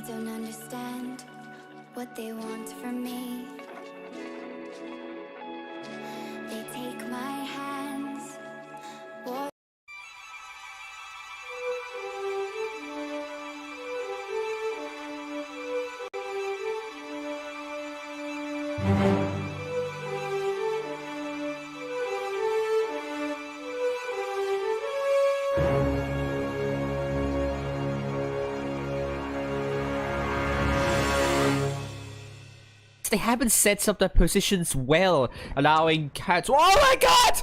don't understand what they want from me. They take my hands. They haven't set up their positions well, allowing cats. Oh my god!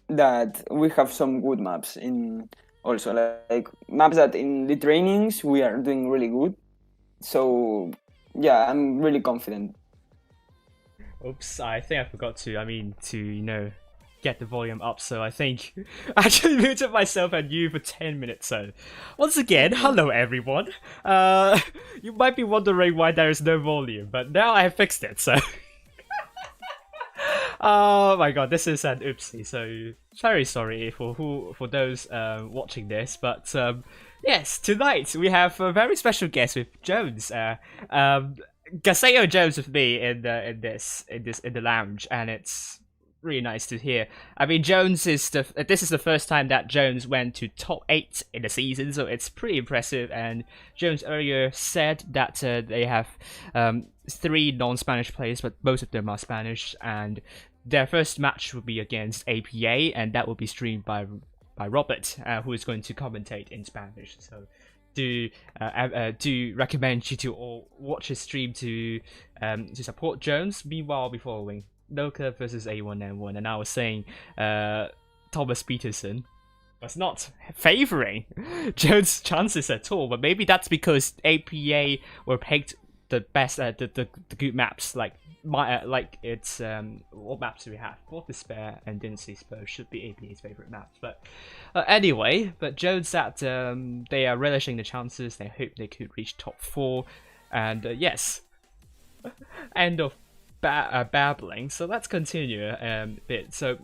that we have some good maps in also like maps that in the trainings we are doing really good. So yeah, I'm really confident. Oops, I think I forgot to, get the volume up, so I think I actually muted myself and you for 10 minutes, so once again, hello everyone. You might be wondering why there is no volume, but now I have fixed it, so... Oh my god, this is an oopsie, so very sorry for those watching this, but yes, tonight we have a very special guest with Jones. Gaseo Jones with me in the lounge, and it's really nice to hear. I mean, this is the first time that Jones went to top 8 in the season, so it's pretty impressive. And Jones earlier said that they have 3 non-Spanish players, but most of them are Spanish, and their first match will be against APA, and that will be streamed by Robert, who is going to commentate in Spanish. So do recommend you to all watch his stream to support Jones. Meanwhile, be following Loka versus A1N1, and I was saying Thomas Peterson was not favoring Jones' chances at all, but maybe that's because APA were picked the best the good maps, like it's what maps do we have? Fort Despair and Dynasty Spur should be APA's favorite maps, but anyway, but Jones said they are relishing the chances, they hope they could reach top 4, and yes, end of babbling, so let's continue a bit. So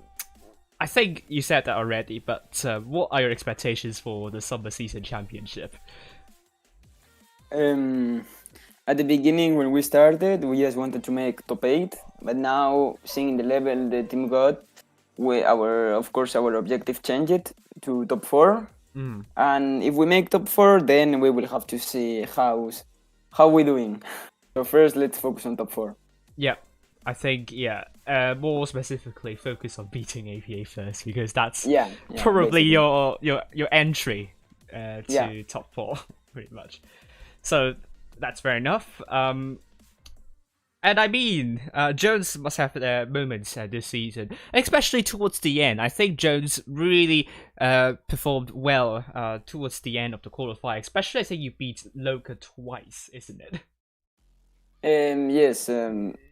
I think you said that already, but what are your expectations for the summer season championship? At the beginning, when we started, we just wanted to make top 8, but now seeing the level the team got, of course our objective changed to top 4. And if we make top 4, then we will have to see how we doing. So first, let's focus on top 4. Yeah, I think more specifically focus on beating APA first, because that's probably your entry to top 4 pretty much. So that's fair enough. And I mean, Jones must have moments this season, especially towards the end. I think Jones really performed well towards the end of the qualifier. Especially, I think you beat Loka twice, isn't it? Yes.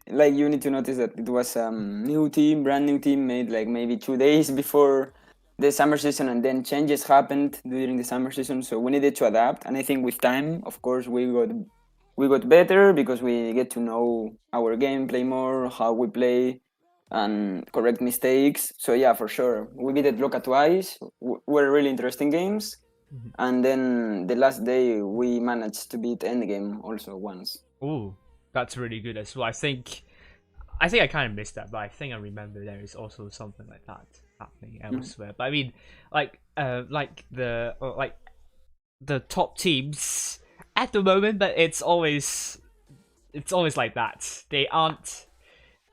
Like you need to notice that it was new team, brand new team, made like maybe 2 days before the summer season, and then changes happened during the summer season. So we needed to adapt, and I think with time, of course, we got better because we get to know our gameplay more, how we play, and correct mistakes. So yeah, for sure, we beat Loka twice. Were really interesting games, and then the last day we managed to beat Endgame also once. Ooh, that's really good as well. I think I kind of missed that, but I think I remember there is also something like that happening elsewhere. But I mean, like the top teams at the moment, but it's always like that. They aren't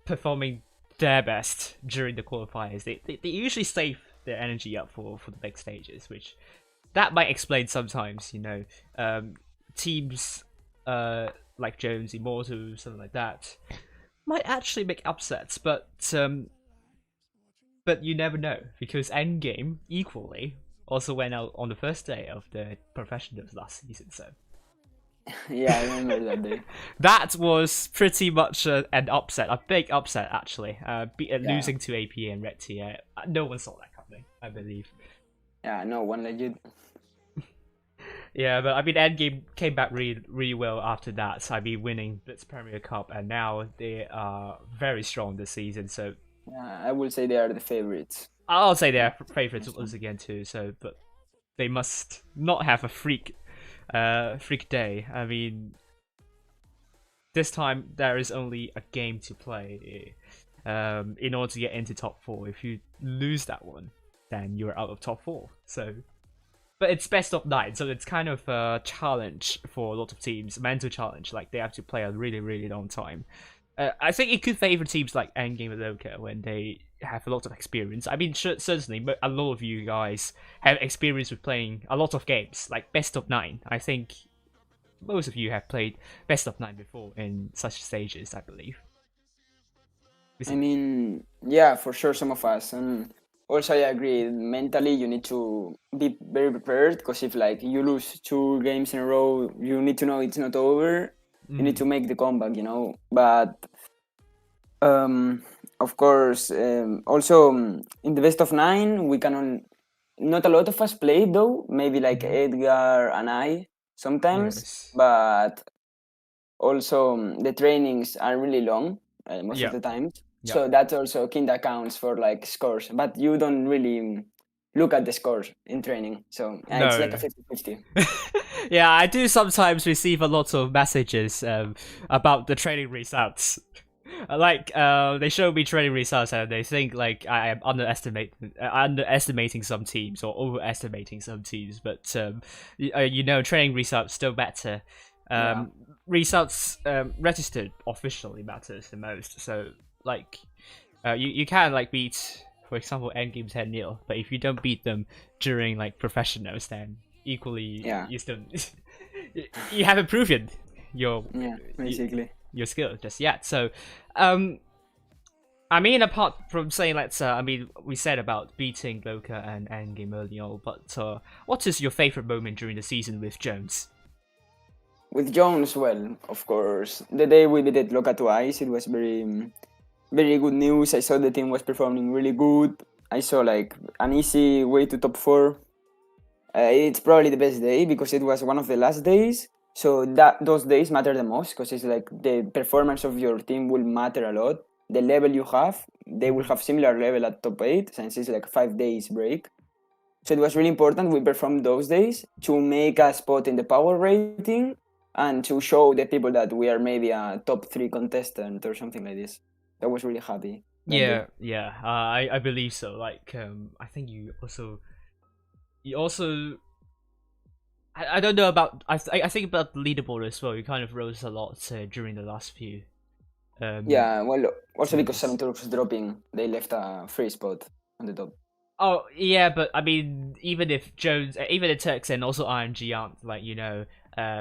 performing their best during the qualifiers. They usually save their energy up for the big stages, which that might explain sometimes, teams like Jones, Immortal, something like that, might actually make upsets, but you never know, because Endgame equally also went out on the first day of the professionals last season, so yeah, I remember that day. That was pretty much an upset, a big upset actually. Losing to APA and Red Tier, no one saw that coming, I believe. Yeah, no one legit. Yeah, but I mean, Endgame came back really well after that. So I mean, winning Blitz Premier Cup, and now they are very strong this season. So yeah, I will say they are the favorites. I'll say they are favorites once again too. So, but they must not have a freak day. I mean, this time there is only a game to play in order to get into top 4. If you lose that one, then you're out of top 4. So. But it's best of 9, so it's kind of a challenge for a lot of teams, mental challenge. Like, they have to play a really, really long time. I think it could favor teams like Endgame and Loka when they have a lot of experience. I mean, certainly, a lot of you guys have experience with playing a lot of games, like best of 9. I think most of you have played best of 9 before in such stages, I believe. I mean, yeah, for sure, some of us. And Also, I agree. Mentally, you need to be very prepared because if like you lose 2 games in a row, you need to know it's not over. You need to make the comeback, But of course, also in the best of 9, we can not a lot of us played though. Maybe like Edgar and I sometimes, Yes. but also the trainings are really long most of Yeah. the time. Yeah. So that also kinda counts for like scores, but you don't really look at the scores in training. So it's like No. a 50-50. Yeah, I do sometimes receive a lot of messages about the training results. Like, they show me training results and they think like I am underestimating some teams or overestimating some teams, but training results still matter. Yeah. Results registered officially matters the most. So like, you can like beat, for example, endgame 10-0, but if you don't beat them during like professionals, then equally Yeah. you still you haven't proven your Basically. your skill just yet. So, I mean, apart from saying we said about beating Boca and endgame early on, but what is your favorite moment during the season with Jones? With Jones, well, of course, the day we beat it Loca twice, it was very good news. I saw the team was performing really good. I saw like an easy way to top 4. It's probably the best day because it was one of the last days. So those days matter the most because it's like the performance of your team will matter a lot. The level you have, they will have similar level at top 8 since it's like 5 days break. So it was really important we performed those days to make a spot in the power rating and to show the people that we are maybe a top 3 contestant or something like this. I was really happy that day. Yeah. I believe so. Like, I think you also. I don't know about. I think about the leaderboard as well. You kind of rose a lot during the last few. Yeah, well, also because series. 7 Turks dropping, they left a free spot on the top. Oh yeah, but I mean, even if Turks and also RNG aren't like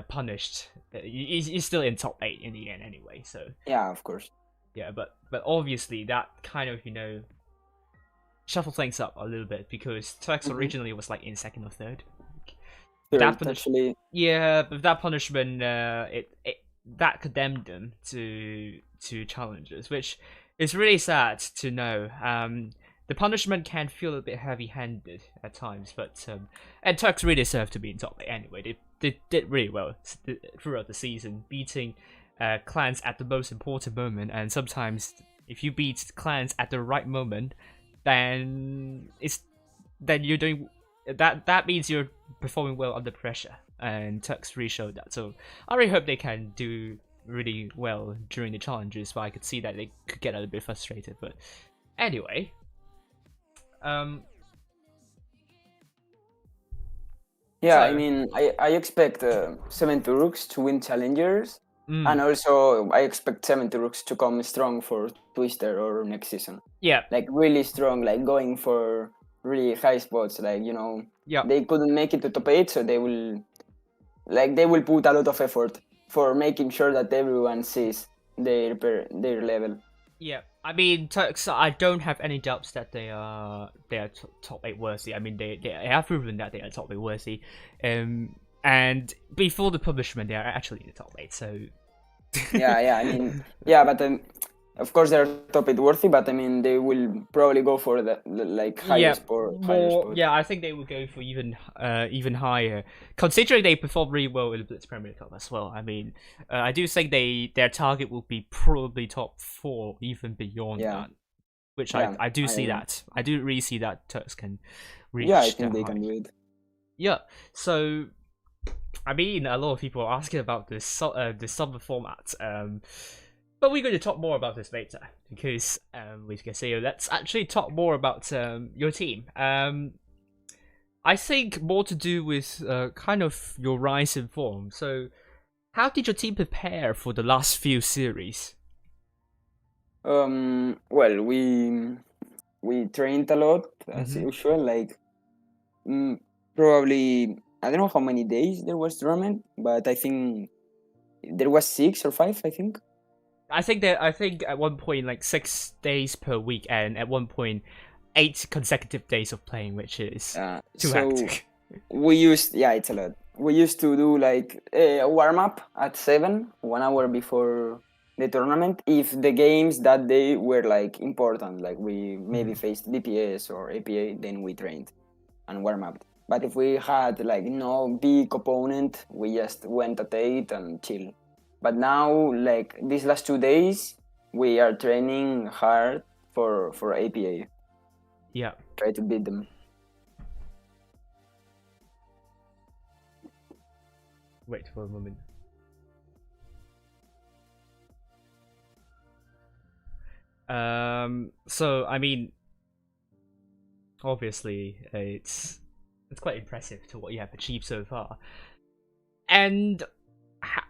punished, you're still in top 8 in the end anyway. So Yeah, of course. yeah, but obviously that kind of shuffle things up a little bit because Turks originally was like in second or third. Third, actually. Yeah, but that punishment, that condemned them to challenges, which is really sad to know. The punishment can feel a bit heavy-handed at times, but and Turks really deserve to be in top 8 anyway. They did really well throughout the season, beating clans at the most important moment, and sometimes if you beat clans at the right moment, then you're doing that means you're performing well under pressure, and Turks really showed that. So I really hope they can do really well during the challenges, but I could see that they could get a little bit frustrated. But anyway, Yeah, I mean, I expect 7 Turks to win challengers, and also I expect 7 Turks to come strong for Twister or next season. Yeah, like really strong, like going for really high spots. Like yeah, they couldn't make it to top 8, so they will put a lot of effort for making sure that everyone sees their level. yeah. I mean, Turks. I don't have any doubts that they are top 8 worthy. I mean, they have proven that they are top 8 worthy. And before the punishment, they are actually in the top 8. So yeah. I mean, yeah, but of course they're top 8 worthy, but I mean they will probably go for the like higher spot. Yeah, I think they will go for even higher, considering they performed really well in the Blitz Premier Cup as well. I mean, I do think their target will be probably top 4, even beyond that. Which I do see that. I do really see that Turks can reach. Yeah, I think they can do it. Yeah, so I mean, a lot of people are asking about this summer format. But we're going to talk more about this later because we can say let's actually talk more about your team. I think more to do with kind of your rise in form. So, how did your team prepare for the last few series? Well, we trained a lot as usual. Like probably I don't know how many days there was tournament, but I think there was 6 or 5. I think I think at one point like 6 days per week, and at one point 8 consecutive days of playing, which is too so hectic. we used, yeah, it's a lot. We used to do like a warm up at 7, 1 hour before the tournament. If the games that day were like important, like we maybe faced DPS or APA, then we trained and warm up. But if we had like no big opponent, we just went at 8 and chill. But now, like these last 2 days, we are training hard for APA. Yeah. Try to beat them. Wait for a moment. So I mean, obviously, it's quite impressive to what you have achieved so far. And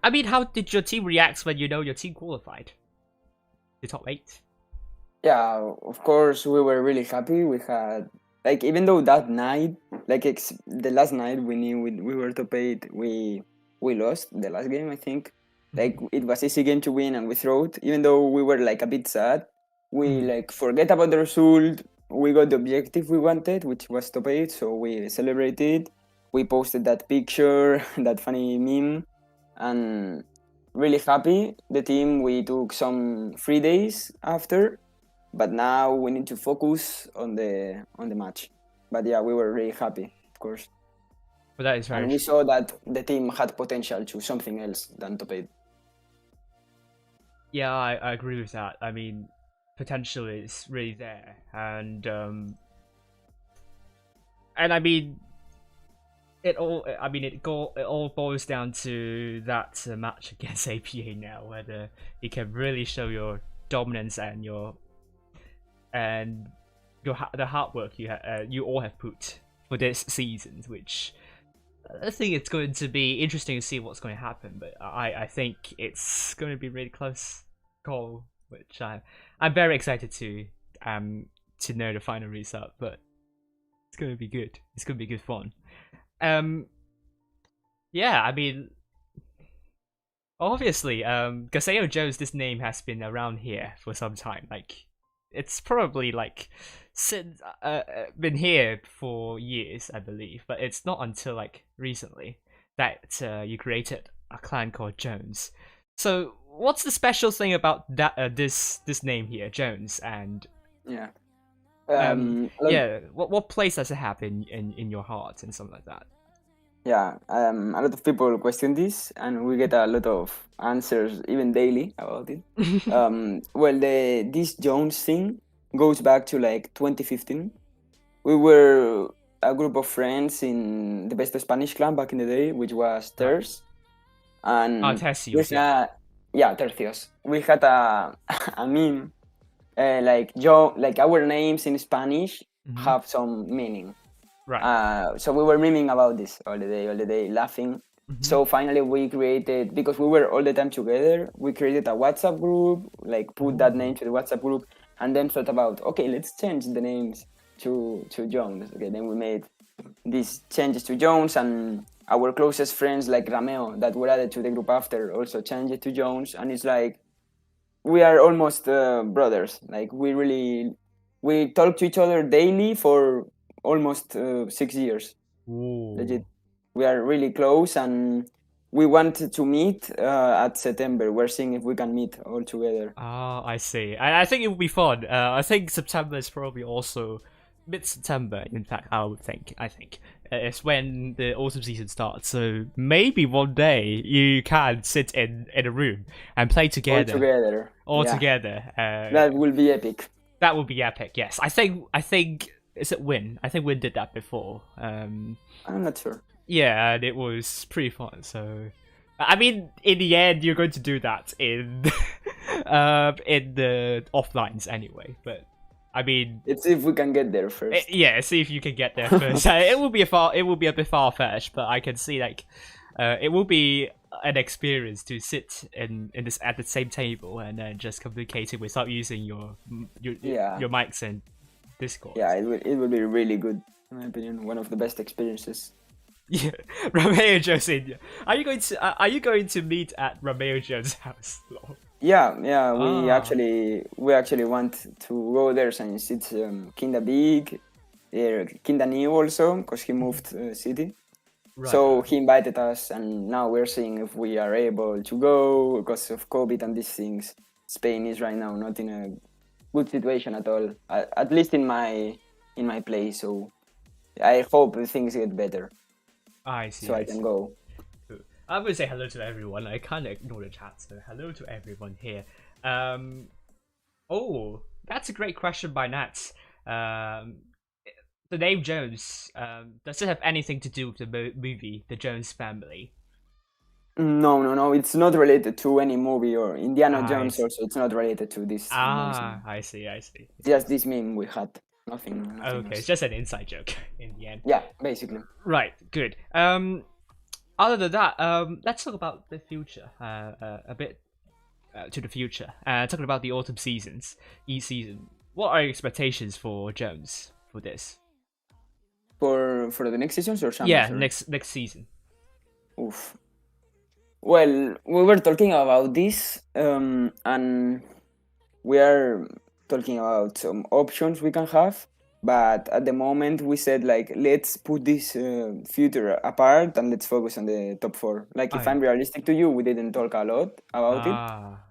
I mean, how did your team react when you know your team qualified? The top 8? Yeah, of course, we were really happy. We had, like, even though that night, like, the last night we knew we were top 8, we lost the last game, I think. Like, it was easy game to win and we threw it. Even though we were, like, a bit sad, we, like, forget about the result. We got the objective we wanted, which was top 8, so we celebrated. We posted that picture, that funny meme, and really happy. The team, we took some free days after, but now we need to focus on the match. But yeah, we were really happy, of course. But that is very and we saw that the team had potential to something else than top 8. Yeah, I agree with that. I mean, potential is really there, and I mean, it all boils down to that match against APA now, whether you can really show your dominance and the hard work you all have put for this season, which I think it's going to be interesting to see what's going to happen. But I think it's going to be really close call, which I'm very excited to know the final result. But it's going to be good. It's going to be good fun. Yeah, I mean, obviously, Gaseo Jones, this name has been around here for some time. Like, it's probably like since been here for years, I believe. But it's not until like recently that you created a clan called Jones. So, what's the special thing about that this name here, Jones? And yeah, what place does it have in your heart and something like that? Yeah, a lot of people question this, and we get a lot of answers, even daily, about it. Well, this Jones thing goes back to like 2015. We were a group of friends in the Best Spanish clan back in the day, which was Terce. And Tercios, Tercios. We had a meme, like our names in Spanish have some meaning. Right. So we were memeing about this all the day, laughing. So finally we created, because we were all the time together, we created a WhatsApp group, like put that name to the WhatsApp group, and then thought about, okay, let's change the names to Jones. Okay, then we made these changes to Jones, and our closest friends like Romeo that were added to the group after also changed it to Jones, and it's like we are almost brothers. Like we talk to each other daily for almost 6 years. Ooh. Legit. We are really close, and we want to meet at September. We're seeing if we can meet all together. Ah, I see. I think it will be fun. I think September is probably also mid-September. In fact, I think it's when the autumn season starts. So maybe one day you can sit in a room and play together. All together. That will be epic. That would be epic. Yes, I think. Is it Win? I think Win did that before. I'm not sure. Yeah, and it was pretty fun. So, I mean, in the end, you're going to do that in the offlines anyway. But I mean, let's see if we can get there first. See if you can get there first. It will be a bit far fetched, but I can see like it will be an experience to sit in this at the same table and then just communicating without using your mics and Discord. Yeah, it will be really good, in my opinion. One of the best experiences. Yeah, Romeo Jones. Are you going to meet at Romeo Jones' house? Yeah. Ah, We actually want to go there since it's kinda big, kinda new also, because he moved city. right, So right. he invited us, and now we're seeing if we are able to go because of COVID and these things. Spain is right now not in a good situation at all, at least in my place. So I hope things get better I so see, I I can see. go. Cool. I'm gonna say hello to everyone. I kind of ignore the chat, so hello to everyone here. Um, oh, that's a great question by Nats. Um, the name Jones, does it have anything to do with the movie, The Jones Family? No. It's not related to any movie or Indiana I Jones. see. Also, it's not related to these movies. No. Ah, I see, I see. Just this meme we had. Nothing Okay, it's else. just an inside joke in the end. Yeah, basically. Right, good. Other than that, let's talk about the future. A bit to the future. Talking about the autumn seasons, each season. What are your expectations for Jones for this? For the next seasons or summer, Yeah, sorry. next season. Oof. Well, we were talking about this, and we are talking about some options we can have. But at the moment, we said like let's put this future apart and let's focus on the top four. Like if I I'm realistic to you, we didn't talk a lot about it.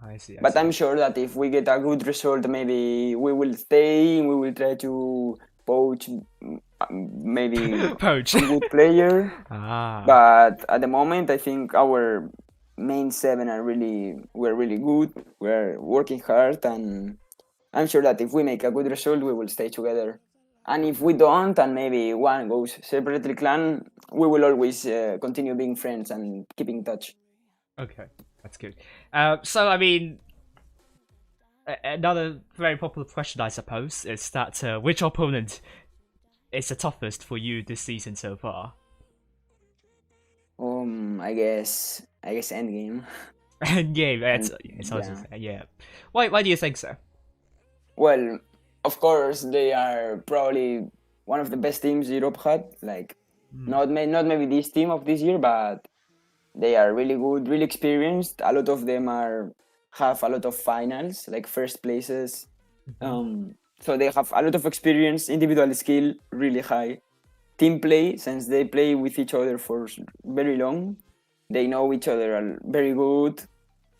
I see, I But see. I'm sure that if we get a good result, maybe we will stay. We will try to poach maybe Poach. some good player. Ah, But at the moment, I think our main seven we're really good. We're working hard, and I'm sure that if we make a good result, we will stay together. And if we don't, and maybe one goes separately clan, we will always continue being friends and keep in touch. okay, that's good. So I mean, another very popular question, I suppose, is that which opponent is the toughest for you this season so far? I guess endgame. Game, And it's also yeah, fair, yeah. Why do you think so? well, of course they are probably one of the best teams Europe had. Like Hmm. not maybe this team of this year, but they are really good, really experienced. A lot of them have a lot of finals, like first places. Mhm. So they have a lot of experience, individual skill really high. Team play, since they play with each other for very long, they know each other are very good.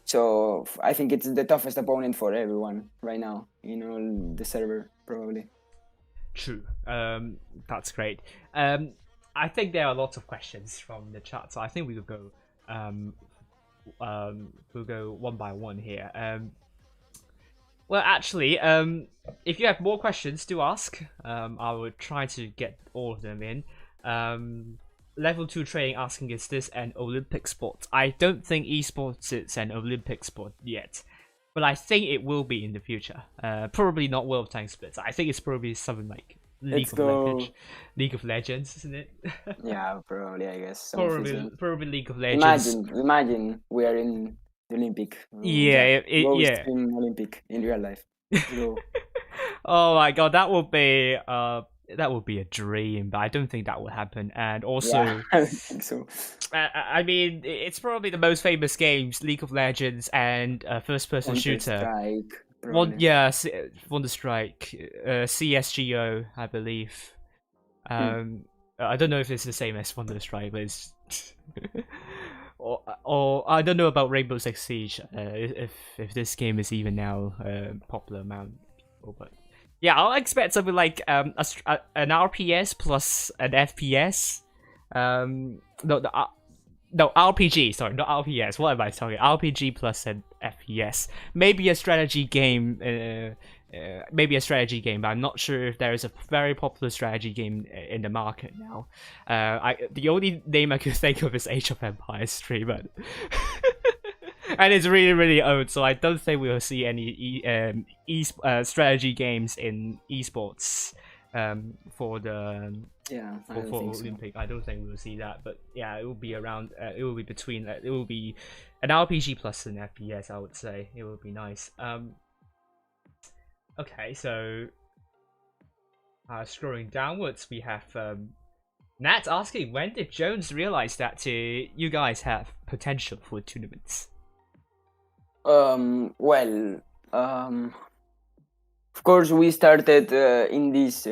So I think it's the toughest opponent for everyone right now in all the server, probably. True. That's great. I think there are lots of questions from the chat, so I think we will go um we'll go one by one here. Well, actually, if you have more questions to ask, I will try to get all of them in. Level 2 trading asking, is this an Olympic sport? I don't think esports is an Olympic sport yet, but I think it will be in the future. Probably not World of Tank Splits. I think it's probably something like Let's go. League of Legends, isn't it? Yeah, probably, I guess, some of these probably, games. probably League of Legends. Imagine we are in the Olympic. Yeah, Yeah, go yeah. stream Olympic in real life. Let's go. Oh my god, that would be a dream, but I don't think that will happen. And Yeah, also, I don't think so. I mean, it's probably the most famous games, League of Legends and first-person Counter shooter. Strike, One, probably. yeah, Wonder Strike, CS:GO, I believe. Hmm. I don't know if it's the same as Wonder Strike, but it's. Or I don't know about Rainbow Six Siege. If this game is even now popular amount of people, but yeah, I'll expect something like an RPS plus an FPS. No, no RPG. Sorry, not RPS. What am I talking? RPG plus an FPS. Maybe a strategy game. Maybe a strategy game, but I'm not sure if there is a very popular strategy game in the market now. The only name I could think of is Age of Empires 3, but and it's really old, so I don't think we'll see any strategy games in esports for the Yeah, I don't for think so. Olympic. I don't think we'll see that, but yeah, it will be around. It will be between. It will be an RPG plus an FPS. I would say it will be nice. Okay, so scrolling downwards, we have Nat asking, when did Jones realize that you guys have potential for tournaments? Well, of course, we started in this,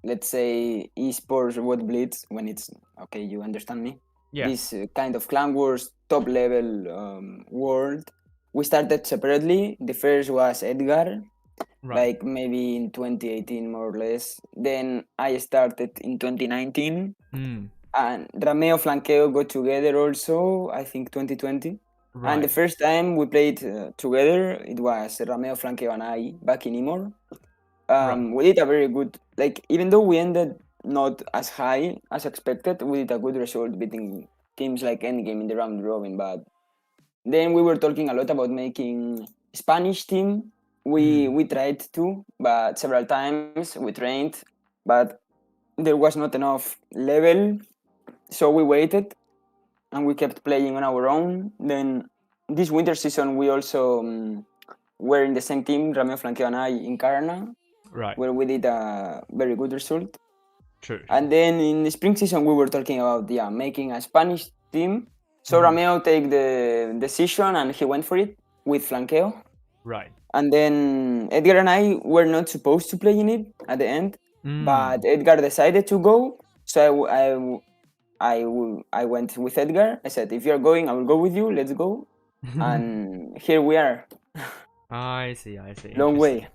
let's say, esports what blitz when it's okay. You understand me? Yeah. This kind of clan wars top level world. We started separately. The first was Edgar, Right. like maybe in 2018 more or less. Then I started in 2019, Mm. and Rameo Flanqueo got together also. I think 2020. And the Right. first time we played together, it was Rameo Flanqueo and I back in Imor. Right. We did a very good, like, even though we ended not as high as expected, we did a good result beating teams like Endgame in the round robin. But then we were talking a lot about making Spanish team. We tried to, but several times we trained, but there was not enough level, so we waited and we kept playing on our own. Then this winter season, we also were in the same team, Ramiro Flanqueo and I, in Carna, Right. where we did a very good result. True. And then in the spring season, we were talking about making a Spanish team. So Ramiro take the decision and he went for it with Flanqueo. Right. And then Edgar and I were not supposed to play in it at the end, but Edgar decided to go. So I went with Edgar. I said, if you're going, I will go with you. Let's go. And here we are. I see. I see. Long way.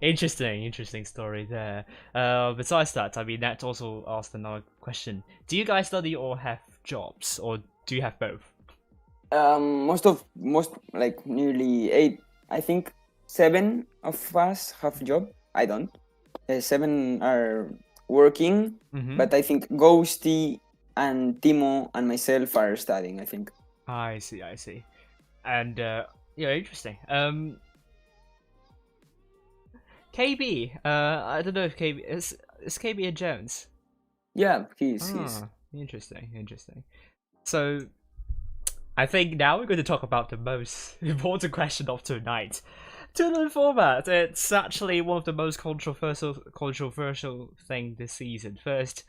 Interesting story there. Besides that, I mean, that also asked another question. Do you guys study or have jobs, or do you have both? Most like nearly 8, I think 7 of us have job. I don't. 7 are working, but I think Ghosty and Timo and myself are studying, I think. I see. And yeah, interesting. KB, I don't know if KB is KB a Jones? Yeah, he's. Interesting. So I think now we're going to talk about the most important question of tonight. Tournament format. It's actually one of the most controversial thing this season. First,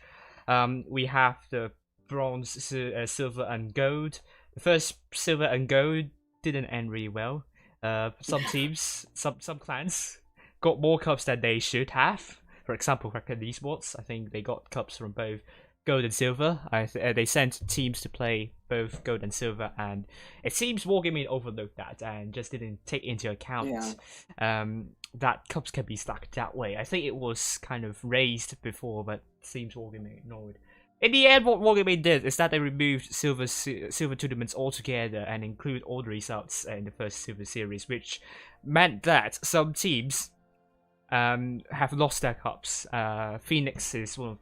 we have the bronze, silver, and gold. The first silver and gold didn't end really well. Some teams, some clans got more cups than they should have. For example, Kraken Esports, I think they got cups from both gold and silver. They sent teams to play both gold and silver, and it seems Wargaming overlooked that and just didn't take into account that cups can be stacked that way. I think it was kind of raised before, but it seems Wargaming ignored. In the end, what Wargaming did is that they removed silver tournaments altogether and include all the results in the first silver series, which meant that some teams have lost their cups. Phoenix is one of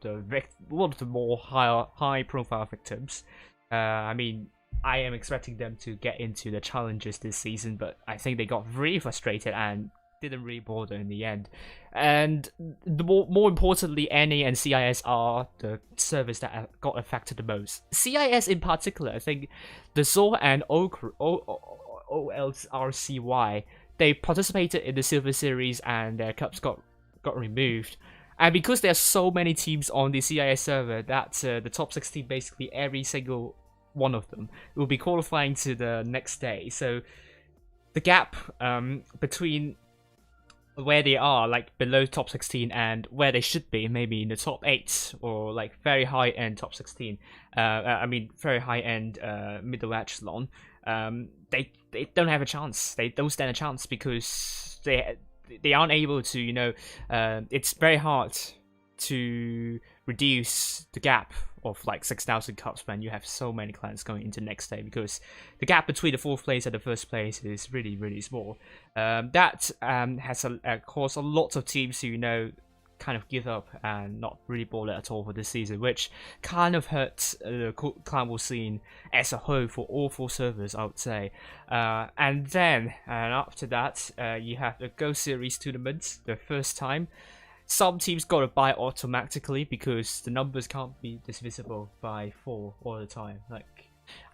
the more high profile victims. I mean, I am expecting them to get into the challenges this season, but I think they got really frustrated and didn't really bother in the end. And the more importantly, NA and CIS are the servers that got affected the most. CIS in particular, I think the Zor and OLRCY, they participated in the Silver Series and their cups got removed. And because there are so many teams on the CIS server, that the top 16, basically every single one of them, will be qualifying to the next day. So the gap between where they are, like below top 16, and where they should be, maybe in the top 8 or like very high end top 16. I mean, very high end middle echelon. They don't have a chance. They don't stand a chance because they aren't able to. You know, it's very hard to reduce the gap of like 6,000 cups when you have so many clans going into next day, because the gap between the 4th place and the 1st place is really small. That has caused a lot of teams to, you know, kind of give up and not really bother at all for this season, which kind of hurts the clan war scene as a whole for all 4 servers, I would say. And then after that, you have the Go Series tournament, the first time. Some teams got to buy automatically because the numbers can't be divisible by 4 all the time.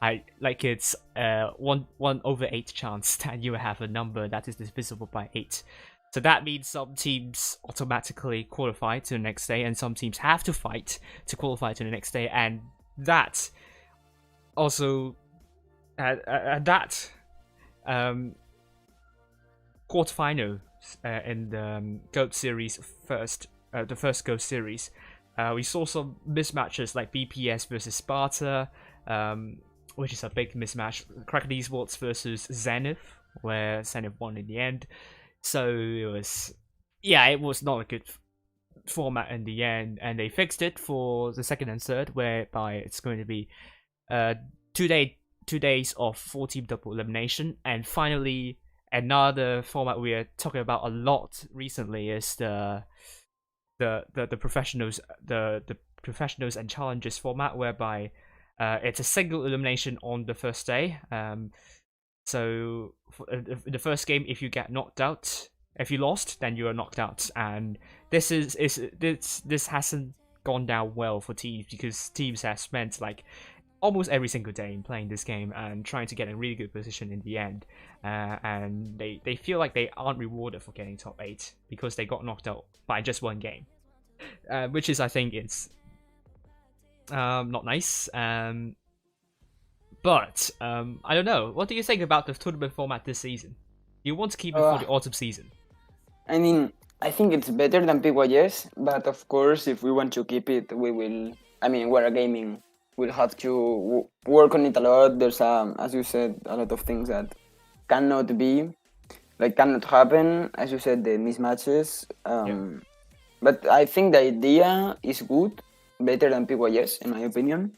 It's 1/8 chance that you have a number that is divisible by 8. So that means some teams automatically qualify to the next day, and some teams have to fight to qualify to the next day, and that also that quarterfinal in the GOAT series the first GOAT series. We saw some mismatches like BPS versus Sparta, which is a big mismatch. Kraken Esports versus Zenith, where Zenith won in the end. So it was not a good format in the end, and they fixed it for the second and third, whereby it's going to be 2 days of 4-team double elimination. And finally, another format we are talking about a lot recently is the professionals and challenges format, whereby it's a single elimination on the first day. So for the first game, if you get knocked out, if you lost, then you are knocked out. And this hasn't gone down well for teams, because teams have spent like almost every single day in playing this game and trying to get in a really good position in the end. And they feel like they aren't rewarded for getting top 8 because they got knocked out by just one game. Which is, I think, it's not nice. But I don't know. What do you think about the tournament format this season? You want to keep it for the autumn season? I mean, I think it's better than PYS, but of course, if we want to keep it, we will. I mean, we're gaming. We'll have to work on it a lot. There's, as you said, a lot of things that cannot happen. As you said, the mismatches. But I think the idea is good, better than PYS, in my opinion.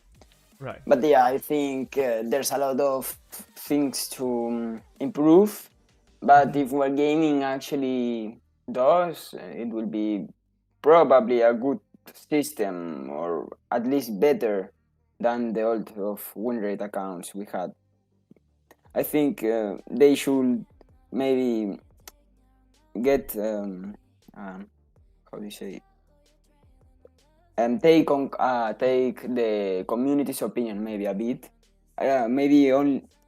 Right. But yeah, I think there's a lot of things to improve. But if we're gaming actually does, it will be probably a good system, or at least better than the old of win rate accounts we had. I think they should maybe get how do you say? Take the community's opinion maybe a bit.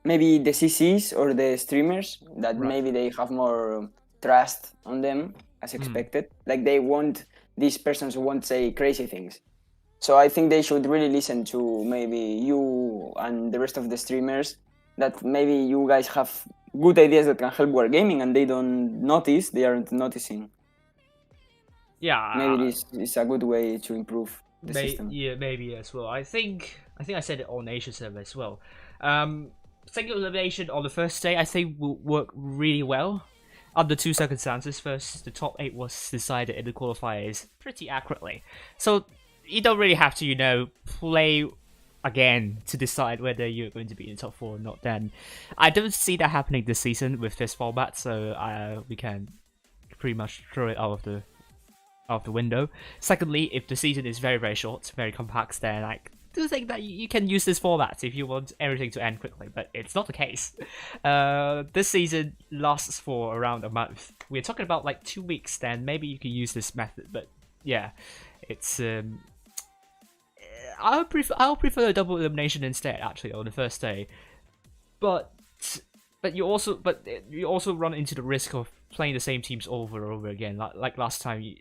Maybe the CCs or the streamers that maybe they have more trust on them as expected. Like these persons won't say crazy things. So I think they should really listen to maybe you and the rest of the streamers, that maybe you guys have good ideas that can help wargaming and they aren't noticing. Yeah, maybe this is a good way to improve the system. Yeah, maybe as well. I think I said it on Asia server as well. Single elimination on the first day, I think, will work really well under two circumstances. First, the top 8 was decided in the qualifiers pretty accurately, so you don't really have to, play again to decide whether you're going to be in the top 4 or not. Then I don't see that happening this season with this format, so we can pretty much throw it out of the window. Secondly, if the season is very, very short, very compact, then I do think that you can use this format if you want everything to end quickly, but it's not the case. This season lasts for around a month. We're talking about like 2 weeks, then maybe you can use this method, but yeah, it's I'll prefer a double elimination instead, actually, on the first day. But you also run into the risk of playing the same teams over and over again. Like last time, a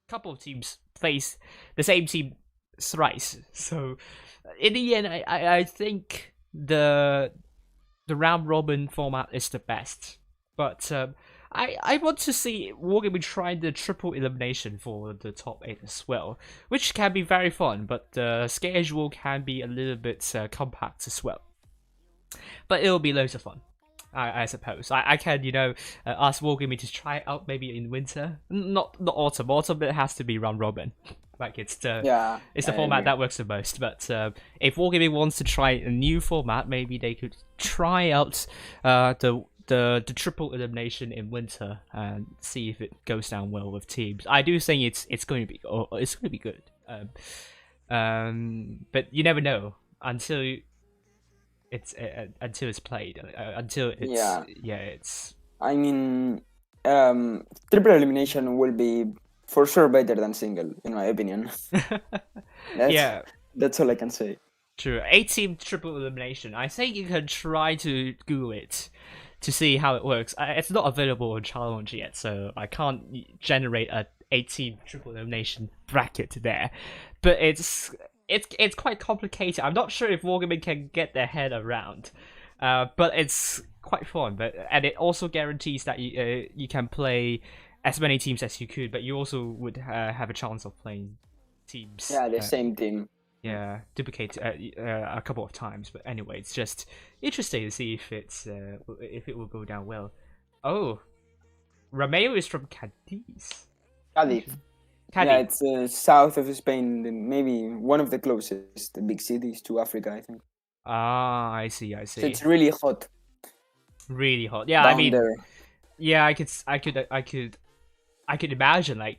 couple of teams faced the same team thrice. So in the end, I think the round robin format is the best. But I want to see WoTB trying the triple elimination for the top 8 as well, which can be very fun, but the schedule can be a little bit compact as well. But it'll be loads of fun, I suppose. I can, ask WoTB to try it out maybe in winter, not autumn. Autumn, it has to be round robin. Like it's the format that works the most. But if WoTB wants to try a new format, maybe they could try out the triple elimination in winter and see if it goes down well with teams. I do think it's going to be good. But you never know until it's played. I mean, triple elimination will be for sure better than single, in my opinion. That's all I can say. True. 8-team triple elimination. I think you can try to Google it to see how it works. It's not available on Challenge yet, so I can't generate a 8-team triple elimination bracket there. But it's quite complicated. I'm not sure if WoTB can get their head around but it's quite fun. And it also guarantees that you can play as many teams as you could, but you also would have a chance of playing teams. Yeah, the same team. Yeah, duplicate a couple of times. But anyway, it's just interesting to see if it will go down well. Oh, Romeo is from Cadiz. Cadiz. Yeah, it's south of Spain, maybe one of the closest big cities to Africa, I think. Ah, I see. So it's really hot. Really hot. Yeah, down I mean, there. yeah, I could imagine like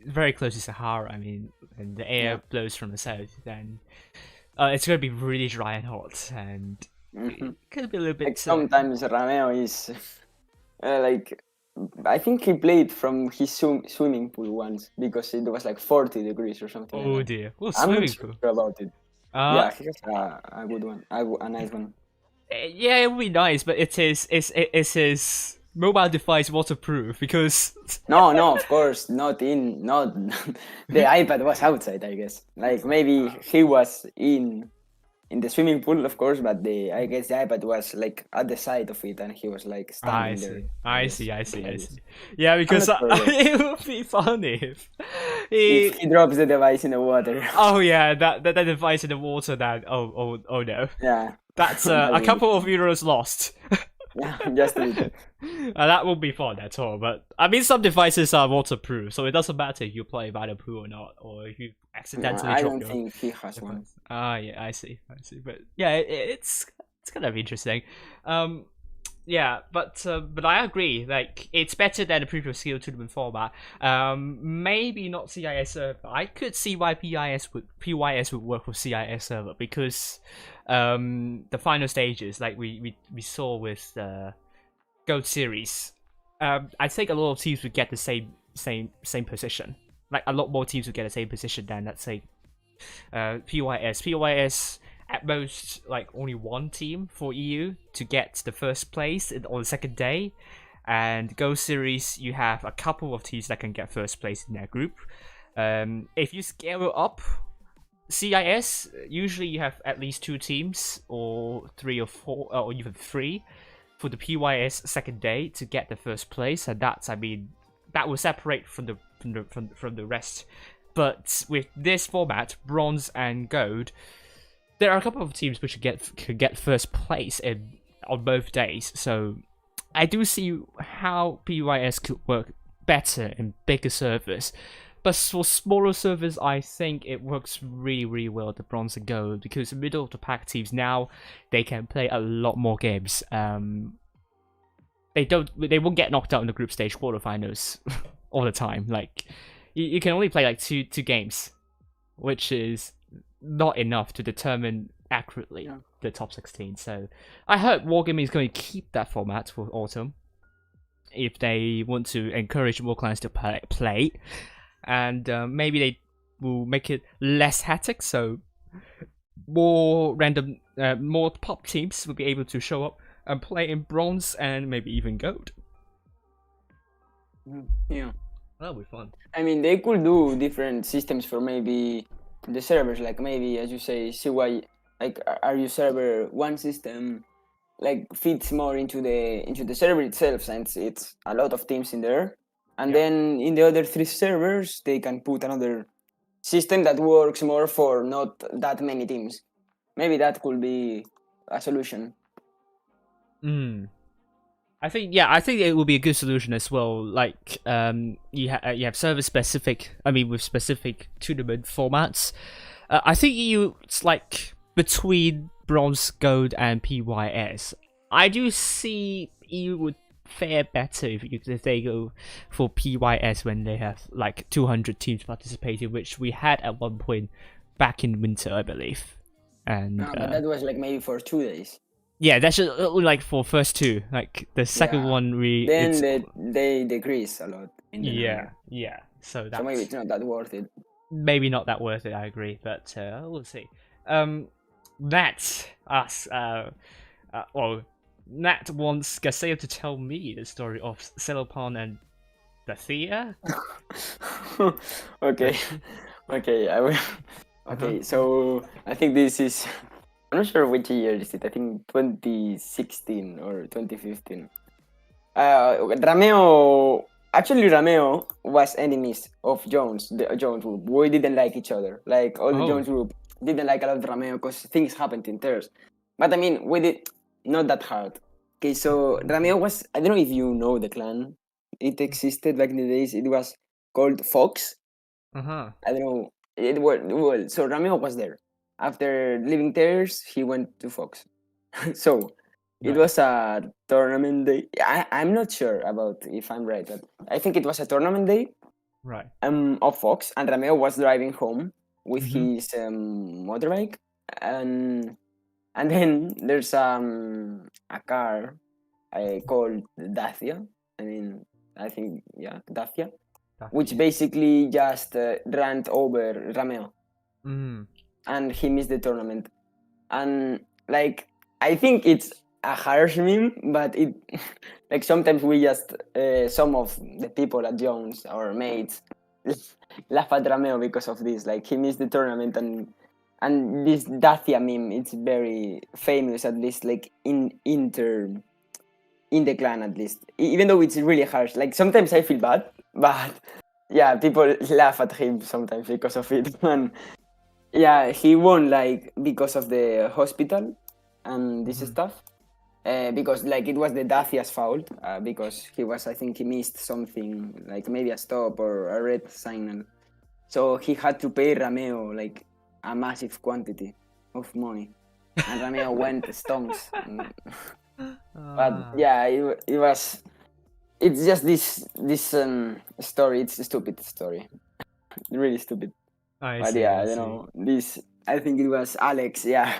very close to Sahara. I mean, and the air blows from the south, then it's gonna be really dry and hot, and it could be a little bit. Like sometimes Romeo is like, I think he played from his swimming pool once because it was like 40 degrees or something. Oh like dear! Well, I'm swimming not pool. sure about it. Yeah, he has a good one, a nice one. Yeah, it would be nice, but it is mobile device waterproof because No, of course not the iPad was outside, I guess. Like maybe he was in the swimming pool, of course, but I guess the iPad was like at the side of it, and he was like standing there. I see. Yeah, because it would be funny if he drops the device in the water. Oh yeah, that device in the water. That oh no. Yeah. That's a couple of euros lost. Yeah, just a bit. That won't be fun at all. But I mean, some devices are waterproof, so it doesn't matter if you play by the pool or not, or if you accidentally. I don't think he has one. Yeah, I see. But yeah, it's gonna be interesting. Yeah, but I agree. Like, it's better than the previous skill tournament format. Maybe not CIS server. I could see why PYS would work for CIS server because the final stages, like we saw with Gold Series, I think a lot of teams would get the same position. Like, a lot more teams would get the same position than, let's say, PYS. PYS at most like only one team for EU to get the first place on the second day, and Go Series you have a couple of teams that can get first place in their group. If you scale up CIS, usually you have at least 2 teams or 3 or 4 or even 3 for the PYS second day to get the first place, and that's, I mean, that will separate from the rest. But with this format, bronze and gold, there are a couple of teams which could get first place on both days. So I do see how PYS could work better in bigger servers. But for smaller servers, I think it works really, really well at the bronze and gold, because the middle of the pack teams now, they can play a lot more games. They won't get knocked out in the group stage quarterfinals all the time. Like, you can only play like two games, which is not enough to determine accurately the top 16. So I hope Wargaming is going to keep that format for autumn if they want to encourage more clients to play, and maybe they will make it less hectic, so more random, more pop teams will be able to show up and play in bronze and maybe even gold. Yeah, that'll be fun. I mean, they could do different systems for maybe the servers, like maybe, as you say, CY, like RU server, one system like fits more into the server itself, since it's a lot of teams in there, and then in the other 3 servers they can put another system that works more for not that many teams. Maybe that could be a solution. I think it will be a good solution as well. Like, you have server specific. I mean, with specific tournament formats. I think it's like between bronze, gold, and PYS. I do see EU would fare better if they go for PYS when they have like 200 teams participating, which we had at one point back in winter, I believe. And but that was like maybe for 2 days. Yeah, that's just like for first 2. Like the second one, they decrease a lot. Yeah. So maybe it's not that worth it. Maybe not that worth it. I agree, but we'll see. Nat asks, Nat wants Gaseo to tell me the story of Celopon and Thea. Okay, I will. Okay, so I think this is I'm not sure which year is it. I think 2016 or 2015. Rameo was enemies of Jones, the Jones group. We didn't like each other. Like all the Oh. Jones group didn't like a lot of Rameo because things happened in theirs. But I mean, we did not that hard. Okay, so Rameo was, I don't know if you know the clan. It existed back in the days. It was called Fox. Uh-huh. I don't know. Well, so Rameo was there. After leaving theirs, he went to Fox. So it Right. was a tournament day. I'm not sure about if I'm right, but I think it was a tournament day Right. of Fox, and Rameo was driving home with Mhm. his motorbike, and then there's a car called Dacia. I mean, I think Dacia, which Daffy. basically just ran over Rameo, Mm. and he missed the tournament. And like, I think it's a harsh meme, but it like sometimes we just some of the people at Jones, our mates, laugh at Rameo because of this. Like he missed the tournament, and this Dacia meme, it's very famous, at least like in the clan, at least, even though it's really harsh. Like sometimes I feel bad, but yeah, people laugh at him sometimes because of it. And yeah, he won like because of the hospital and this stuff. Because like it was the Dacia's fault, because I think he missed something, like maybe a stop or a red signal. So he had to pay Rameo like a massive quantity of money. And Rameo went stonks. But yeah, it was. It's just this story. It's a stupid story, really stupid. I But see. yeah, I I don't see. know. This, I think it was Alex. Yeah,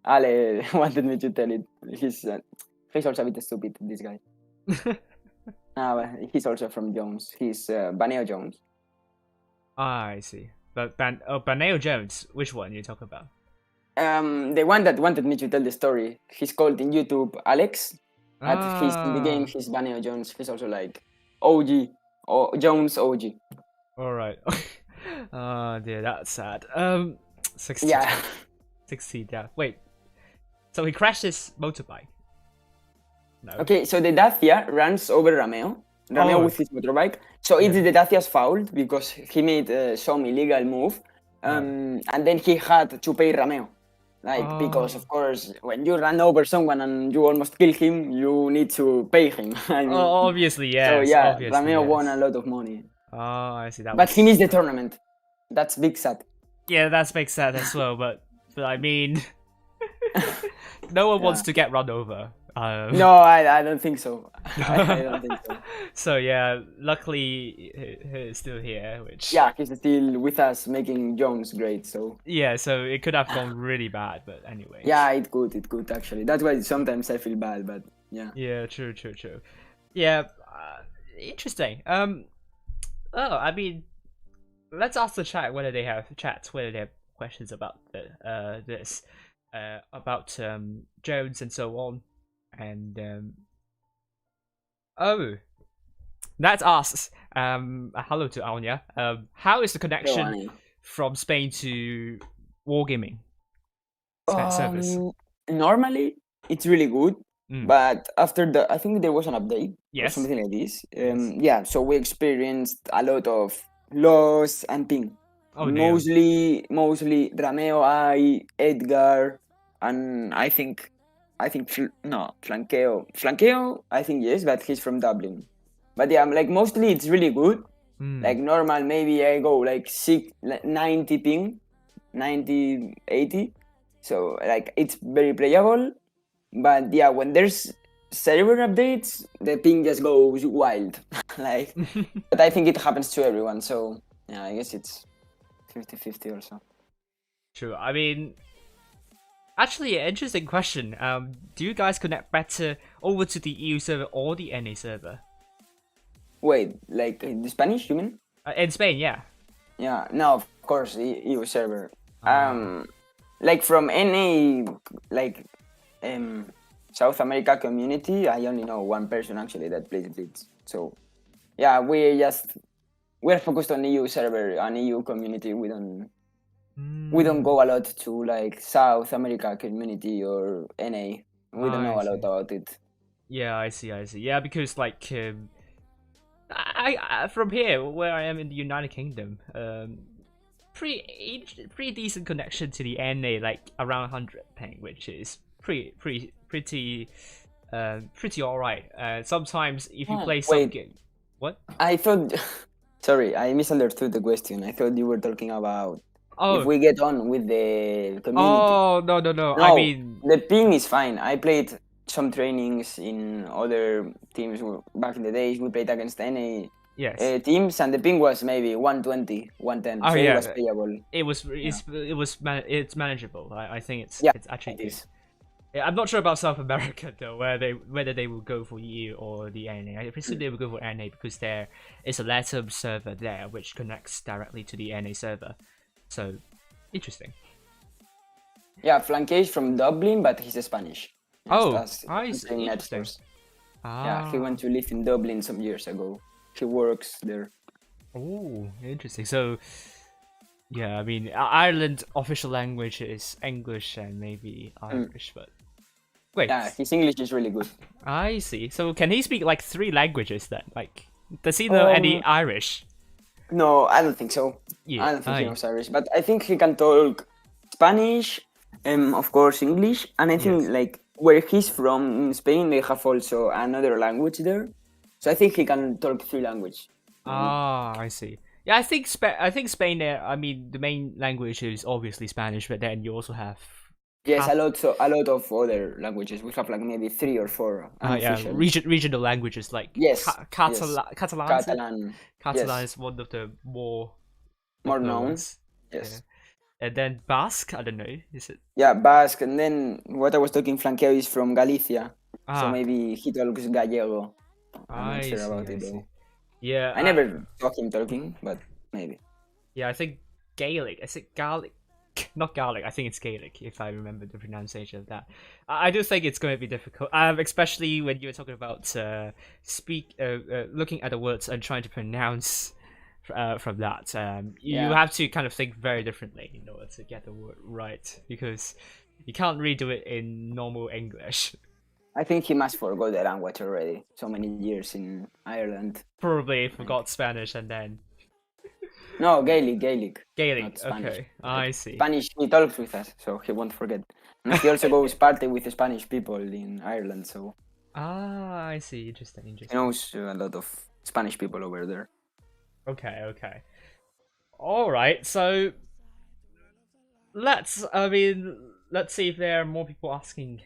Ale wanted me to tell it. He's also a bit stupid. This guy. But he's also from Jones. He's Baneo Jones. I see. But Baneo Jones, which one you talk about? The one that wanted me to tell the story. He's called in YouTube Alex. But he's in the game. He's Baneo Jones. He's also like OG or Jones OG. All right. Oh dear, that's sad. 60. Yeah. 60. Yeah. Wait. So he crashed his motorbike. No. Okay, so the Dacia runs over Rameo. Rameo with his motorbike. So it's the Dacia's fault because he made some illegal move. And then he had to pay Rameo. Like, because of course, when you run over someone and you almost kill him, you need to pay him. I mean, obviously, yes. so yeah, obviously, Rameo yes. won a lot of money. Oh, I see. That But was... he missed the tournament. That's big sad. Yeah, that makes sense as well. But I mean, no one wants to get run over. No, I don't think so. I don't think so. So yeah, luckily he's still here, which... Yeah, he's still with us, making Jones great, so... Yeah, so it could have gone really bad, but anyway. Yeah, it could actually. That's why sometimes I feel bad, but yeah. Yeah, true. Yeah, interesting. Oh, I mean, let's ask the chat whether they have questions about this, about Jones and so on. And oh, that asks hello to Anya. How is the connection from Spain to wargaming servers? Normally it's really good, but after I think there was an update or something like this. Yeah, so we experienced a lot of loss and ping. Mostly Rameo, Edgar, and I think Flanqueo, I think yes, but he's from Dublin. But yeah, like mostly it's really good. Like normal, maybe I go like 90 ping, 90, 80. So like it's very playable. But yeah, when there's server updates, the ping just goes wild. Like, but I think it happens to everyone. So yeah, I guess it's 50-50 or so. True. I mean, actually, an interesting question. Do you guys connect better over to the EU server or the NA server? Wait, like in the Spanish, you mean? In Spain, yeah. Yeah, no, of course, EU server. Like from NA, like South America community, I only know one person actually that plays Blitz. So yeah, we're focused on EU server, on EU community. We don't We don't go a lot to like South America community or NA. We don't know I a lot see. about it. Yeah, I see. Yeah, because like I from here where I am in the United Kingdom, pretty decent connection to the NA, like around 100 ping, which is pretty alright. Sometimes if you play some Wait, game, what? I thought. Sorry, I misunderstood the question. I thought you were talking about if Oh, we get on with the community. oh no. I No, mean, the ping is fine. I played some trainings in other teams back in the days. We played against any yes. teams, and the ping was maybe 120, 110. Oh So it was yeah, playable. Yeah, it's manageable. I think yeah, it's actually it good. is. Yeah, I'm not sure about South America though, whether they will go for EU or the NA. I presume they will go for NA because there is a LATAM server there which connects directly to the NA server. So interesting. Yeah, Flanque is from Dublin, but he's Spanish. Yes, Oh, that's I he's see. playing Interesting. Netstars. Yeah, he Ah, went to live in Dublin some years ago. He works there. oh, interesting. So yeah, I mean Ireland official language is English and maybe Mm. Irish, but wait, Yeah, his English is really good. I see. So can he speak like 3 languages then? Like, does he know any Um, Irish? no, I don't think so. Yeah, I don't think he I knows Irish, but I think he can talk Spanish, of course English, and I think yes. like where he's from in Spain, they have also another language there. So I think he can talk 3 languages. Maybe. Ah, I see. Yeah, I think Spain there. I mean, the main language is obviously Spanish, but then you also have Yes, Cat. a lot of other languages. We have like maybe 3 or 4 Yeah, unofficial. regional languages like Yes, yes. Catalan. Catalan, Catalan yes, is one of the more more popular known. ones. Yeah, Yes. and then Basque. I don't know. Is it? Yeah, Basque, and then what I was talking, Flanqueo is from Galicia, so Ah, maybe he talks Gallego. I'm not I sure see. about I it see. though. Yeah, I never saw him talking, but maybe. yeah. I think Gaelic. Is it Gaelic? Not Gaelic. I think it's Gaelic, if I remember the pronunciation of that. I do think it's going to be difficult, especially when you were talking about looking at the words and trying to pronounce from that. You Yeah, have to kind of think very differently in order to get the word right because you can't really do it in normal English. I think he must forgot the language already. So many years in Ireland. Probably Like, forgot Spanish and then no, Gaelic, not Gaelic. Spanish. Okay, Like I see. Spanish, he talks with us, so he won't forget. And he also goes party with the Spanish people in Ireland, so Ah, I see. Interesting. he Interesting. knows a lot of Spanish people over there. Okay. Okay. All right. So let's see if there are more people asking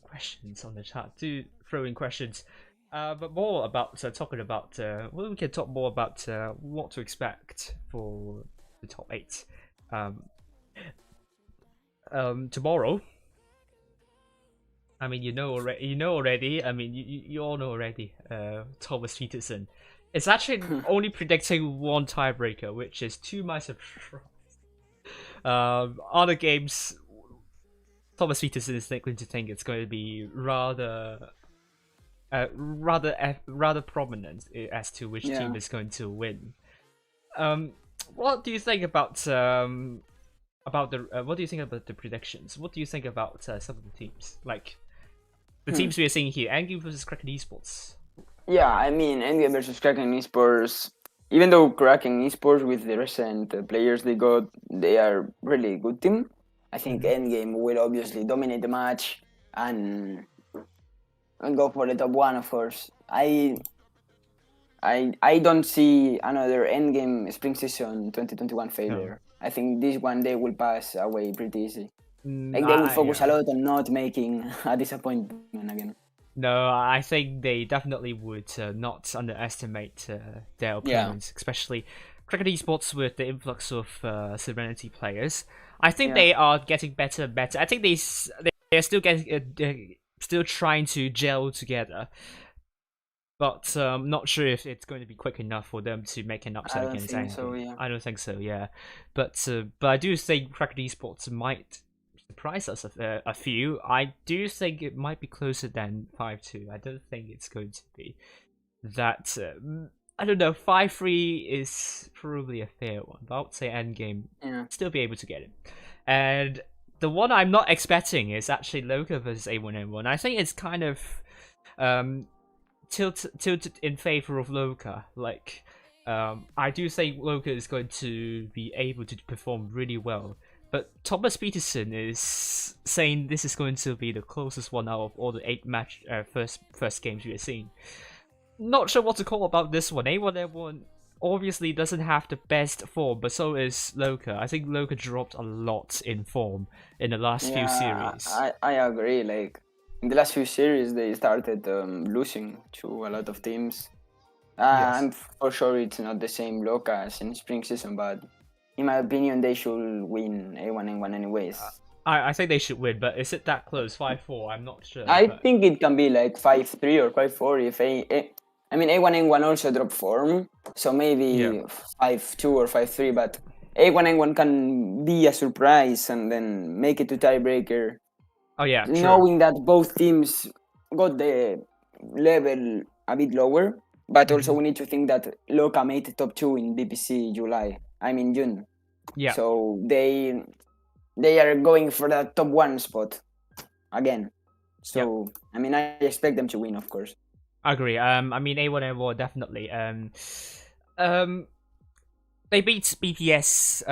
questions on the chat. Do throw in questions, but more about talking about. Well, we can talk more about what to expect for the top 8. Um, tomorrow. I mean, you know already. You know already. I mean, you all know already. Thomas Peterson. It's actually only predicting one tiebreaker, which is to my surprise. Other games, Thomas Peterson is likely to think it's going to be rather prominent as to which team Yeah. is going to win. What do you think about the what do you think about the predictions? What do you think about some of the teams, like the teams we are seeing here? Angie versus Kraken Esports. Yeah, I mean, Endgame versus Kraken Esports, even though Kraken Esports with the recent players they got, they are really good team. I think Endgame will obviously dominate the match and go for the top one, of course. I don't see another Endgame spring season 2021 No. failure. I think this one they will pass away pretty easy. Mm, Like they will focus a yeah. lot on not making a disappointment again. No, I think they definitely would not underestimate their Yeah. opponents, especially Cricket Esports with the influx of Serenity players. I think Yeah. they are getting better and better. I think they're still getting still trying to gel together, but not sure if it's going to be quick enough for them to make an I upset don't against think so, Endgame. yeah. I don't think so. Yeah, but I do think Cricket Esports might surprise us a few. I do think it might be closer than 5-2. I don't think it's going to be that. I don't know, 5-3 is probably a fair one, but I would say endgame Yeah. still be able to get it. And the one I'm not expecting is actually Loka versus A1N1. I think it's kind of tilted in favor of Loka. Like, I do think Loka is going to be able to perform really well. But Thomas Peterson is saying this is going to be the closest one out of all the 8 first games we have seen. Not sure what to call about this one. A1N1 obviously doesn't have the best form, but so is Loka. I think Loka dropped a lot in form in the last few series. I agree. Like in the last few series, they started losing to a lot of teams. Yes. And for sure, it's not the same Loka as in spring season, but in my opinion, they should win A1N1 anyways. I think they should win, but is it that close? 5-4? I'm not sure. I think it can be like 5-3 or 5-4 if I mean, A1N1 also dropped form, so maybe 5-2 or 5-3, but A1N1 can be a surprise and then make it to tiebreaker. Oh yeah, true. Knowing that both teams got the level a bit lower, but also we need to think that Loka made the top 2 in BPC June. Yeah. So they are going for that top 1 spot again. So I mean, I expect them to win, of course. I agree. I mean, A1N1 definitely. They beat BPS.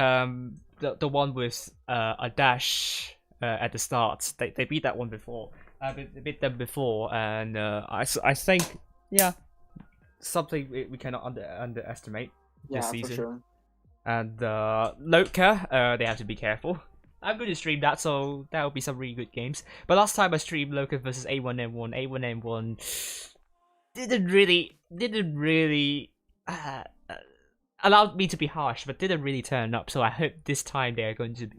The one with a dash at the start. They beat that one before. They beat them before, and I think something we cannot underestimate this season. For sure. And Loka, they have to be careful. I'm going to stream that, so that will be some really good games. But last time I streamed Loka versus A1N1, A1N1 didn't really allowed me to be harsh, but didn't really turn up. So I hope this time they are going to be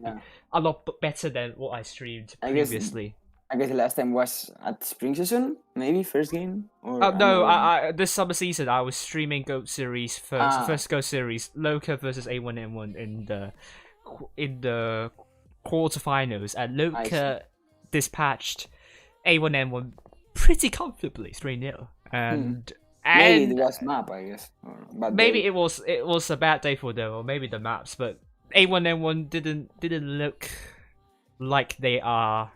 a lot better than what I streamed previously. I guess the last time was at spring season, maybe first game. Or no, I this summer season I was streaming GOAT series first GOAT series Loka versus A1N1 in the quarterfinals, and Loka dispatched A1N1 pretty comfortably 3-0. And maybe it was map, I guess. Maybe it was a bad day for them, or maybe the maps. But A1N1 didn't look like they are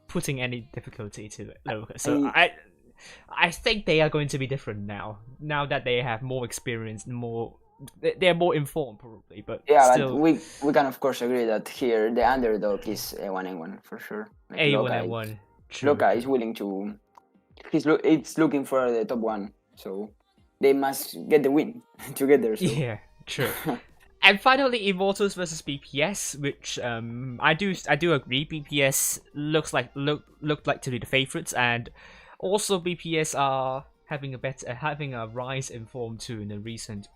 putting any difficulty to it. Loka. So I think they are going to be different now. Now that they have more experience, they're more informed probably. But still, but we can of course agree that here the underdog is A1N1 for sure. Like A1N1. Loka is willing to. It's looking for the top 1, so they must get the win together. So. Yeah, true. And finally, Immortals versus BPS, which I do agree. BPS looked like to be the favorites, and also BPS are having a rise in form too in the recent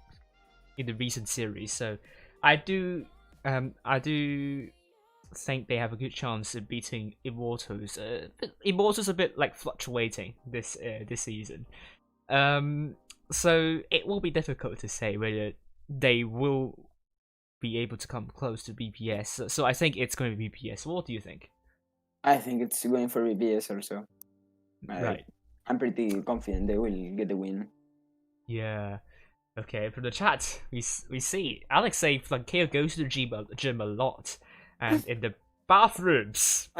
series. So I do think they have a good chance of beating Immortals. Immortals a bit like fluctuating this season. So it will be difficult to say whether they will be able to come close to BPS. So I think it's going to be BPS. What do you think? I think it's going for BPS also. Right. I'm pretty confident they will get the win. Yeah. Okay, from the chat, we see Alex say Flankeo goes to the gym a lot, and in the bathrooms.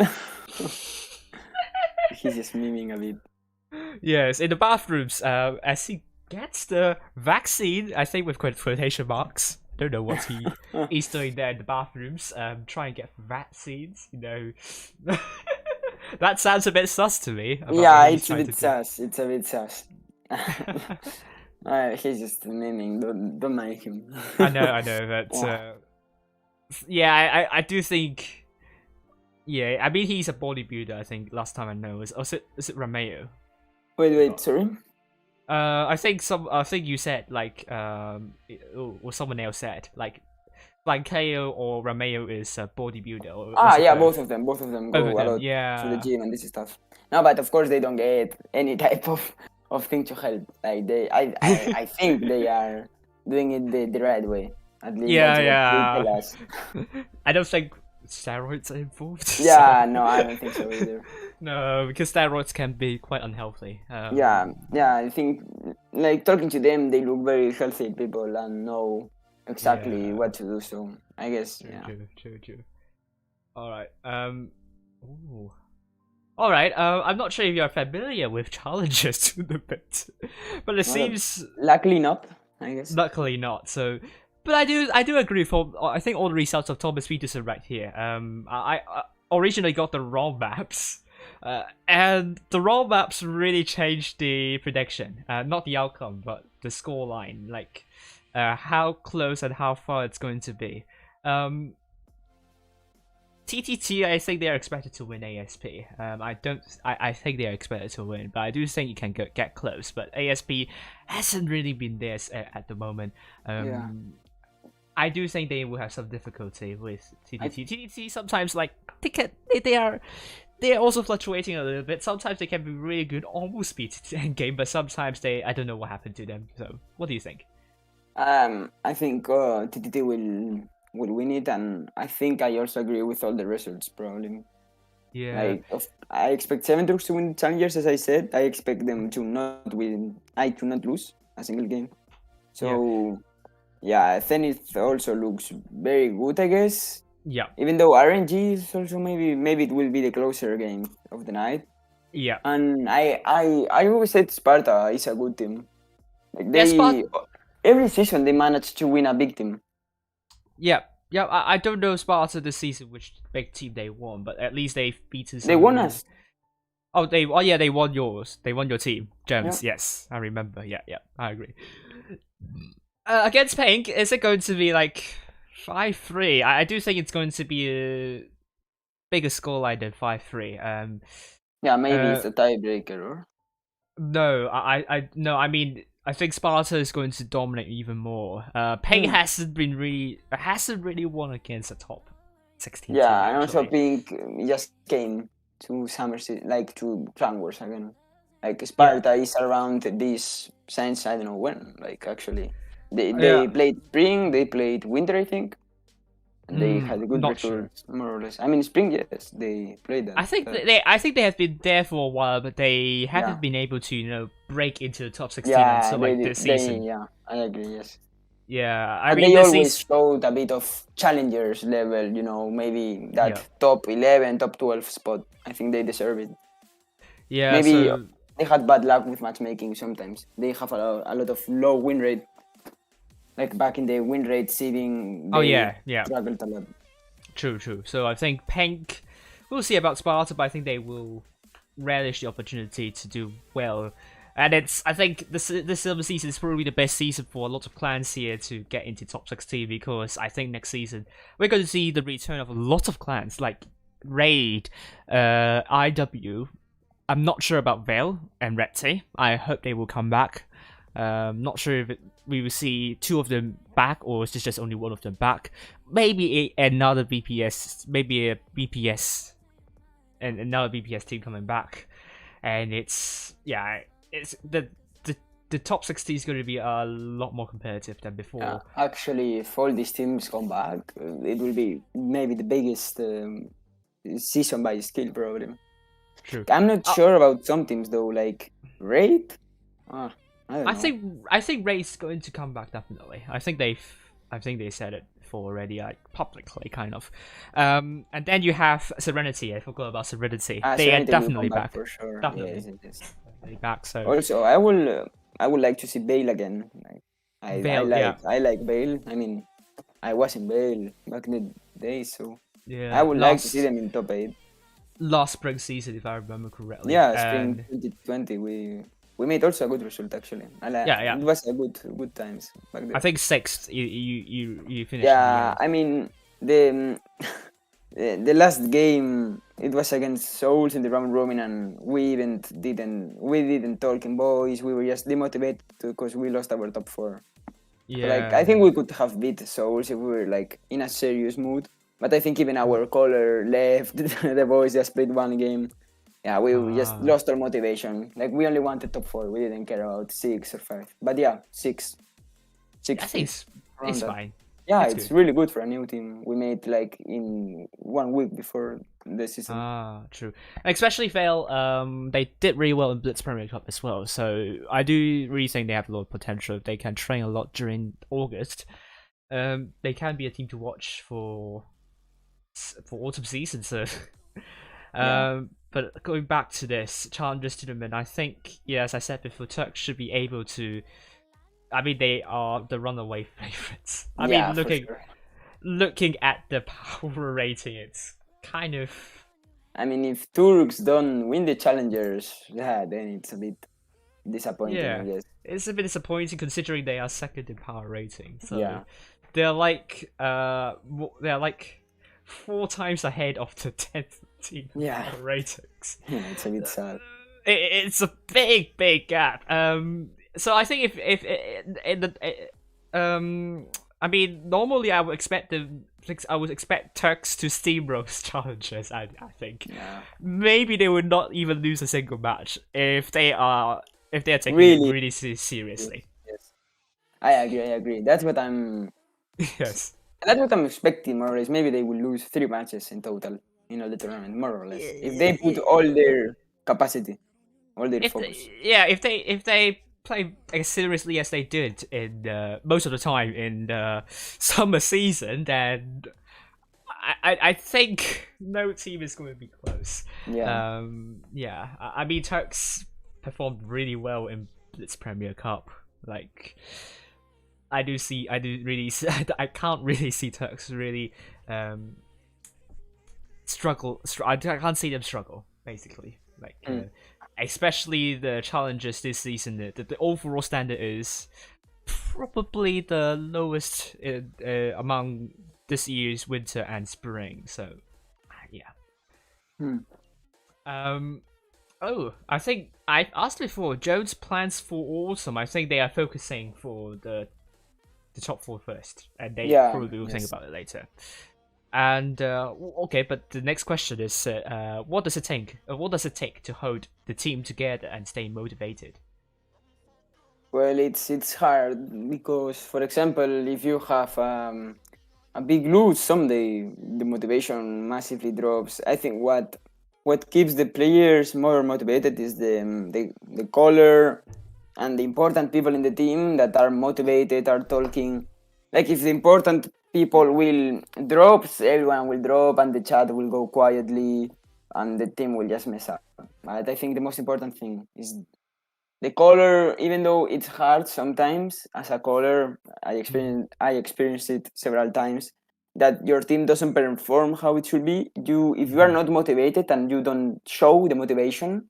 He's just miming a bit. Yes, in the bathrooms, as he gets the vaccine, I think with quotation marks. I don't know what he's doing there in the bathrooms. Trying to get vaccines, you know. That sounds a bit sus to me. Yeah, it's a bit sus. It's a bit sus. He's just miming. Don't mind him. I know, but yeah, I do think. Yeah, I mean he's a bodybuilder. I think last time I know is it Romeo? Wait, sorry. I think you said like or someone else said like Flankeo or Romeo is a bodybuilder. Or both of them go a lot to the gym and this stuff. No, but of course they don't get any type of thing to help. Like I think they are doing it the right way. At least that's what they tell us. I don't think steroids are involved. Yeah, no, I don't think so either. No, because steroids can be quite unhealthy. Yeah, I think like talking to them, they look very healthy people and know exactly Yeah. what to do. So I guess True. All right. Ooh. All right. I'm not sure if you're familiar with challenges to the bit, but it Well, seems luckily not. I guess. luckily not. So, but I do agree. I think all the results of Thomas Peterson right here. I originally got the wrong maps. And the raw maps really changed the prediction. Not the outcome, but the score line. Like, how close and how far it's going to be. TTT, I think they're expected to win ASP. I think they're expected to win, but I do think you can get close. But ASP hasn't really been there at the moment. I do think they will have some difficulty with TTT. TTT sometimes like they're also fluctuating a little bit. Sometimes they can be really good, almost beat the end game, but sometimes I don't know what happened to them. So, what do you think? I think TTT will win it, and I think I also agree with all the results. Probably, Yeah. I expect 7 to win challengers, as I said. I expect them to not win. To not lose a single game. So, yeah, Zenith also looks very good, I guess. Yeah. Even though RNG is also maybe it will be the closer game of the night. Yeah. And I always said Sparta is a good team. Like every season they manage to win a big team. Yeah. I don't know Sparta this season which big team they won, but at least they've beaten. They won us. They won yours. They won your team, Gems. Yeah. Yes, I remember. Yeah, I agree. Against Pink, is it going to be like 5-3? I do think it's going to be a bigger scoreline than 5-3. Yeah, maybe it's a tiebreaker, or no, I mean I think Sparta is going to dominate even more. Pink hasn't really won against a top 16 team. Yeah, and also Pink just came to Summer like to Clan Wars again. Like Sparta is around this since I don't know when. Like actually, they played spring, they played winter, I think. And they had a good record, more or less. I mean, spring, yes, they played that. I think they have been there for a while, but they haven't been able to break into the top 16 until this season. Yeah, I agree. Yes. Yeah, I mean, they always showed a bit of challengers level. Maybe that top 11, top 12 spot. I think they deserve it. Yeah, maybe they had bad luck with matchmaking sometimes. They have a lot of low win rate. Like back in the win rate seeding, they struggled a lot. True. So I think Pink, we'll see about Sparta, but I think they will relish the opportunity to do well. And I think this Silver season is probably the best season for a lot of clans here to get into top 16, because I think next season we're going to see the return of a lot of clans like Raid, IW. I'm not sure about Veil and Rete. I hope they will come back. Not sure if we will see two of them back, or is this just only one of them back. Maybe another BPS, maybe a BPS, and another BPS team coming back. And it's the top 60 is going to be a lot more competitive than before. Yeah, actually, if all these teams come back, it will be maybe the biggest season by skill probably. True. I'm not sure about some teams though, like Raid. I think Raid's going to come back definitely. I think they said it before already, like publicly, kind of. And then you have Serenity. I forgot about Serenity. They are definitely back for sure. Definitely, yes. Definitely back. So also, I would like to see Bale again. I like Bale. I mean, I was in Bale back in the day, so I would like to see them in top 8. Last spring season, if I remember correctly. Yeah, spring 2020. We made also a good result actually. It was a good times back then. I think 6th. You finished. Yeah, I mean the last game it was against Souls in the round robin, and we didn't talk in boys. We were just demotivated because we lost our top 4. Yeah. I think we could have beat Souls if we were like in a serious mood. But I think even our caller left. The boys just played one game. Yeah, we just lost our motivation. Like we only wanted top 4. We didn't care about 6 or 5. But yeah, 6. I think it's fine. Yeah, It's it's good. really good for a new team. We made like in 1 week before the season. Ah, true. Especially Vale, they did really well in Blitz Premier Cup as well. So I do really think they have a lot of potential. If they can train a lot during August, they can be a team to watch for autumn season. So, Yeah. but going back to this Challengers tournament, I think, yeah, as I said before, Turks should be able to. I mean, they are the runaway favorites. I Yeah, mean, for sure. looking at the power rating, it's kind of. I mean, if Turks don't win the challengers, yeah, then it's a bit disappointing, I Yeah, guess. it's a bit disappointing considering they are second in power rating. So Yeah. they're like they're like 4 times ahead of the 10th team in Yeah. power ratings. Yeah, it's a bit sad. It's a big gap. So I think if in the I mean, normally I would expect Turks to steamroll challengers. I think Yeah. maybe they would not even lose a single match if they're taking it Really? really seriously. Yes. I agree. That's what I'm Yes. expecting more or less. Maybe they will lose 3 matches in total in all the tournament, more or less. If they put all their capacity, all their focus. If they play as seriously as they did in most of the time in the summer season, then I think no team is going to be close. Yeah. Yeah. I mean, Turks performed really well in Blitz Premier Cup. Like, I can't really see Turks really struggle. I can't see them struggle, basically. Like, especially the challenges this season. The overall standard is probably the lowest among this year's winter and spring. So, yeah. Oh, I think I asked before. Jones plans for autumn. I think they are focusing for the top four first, and they Yeah, probably will think yes. about it later. And okay, but the next question is, what does it take? What does it take to hold the team together and stay motivated? Well, it's hard because, for example, if you have a big lose someday, the motivation massively drops. I think what keeps the players more motivated is the color and the important people in the team that are motivated, are talking. Like if the important people will drop, everyone will drop, and the chat will go quietly, and the team will just mess up. But I think the most important thing is the color. Even though it's hard sometimes as a color, I experienced it several times, that your team doesn't perform how it should be. If you are not motivated and you don't show the motivation,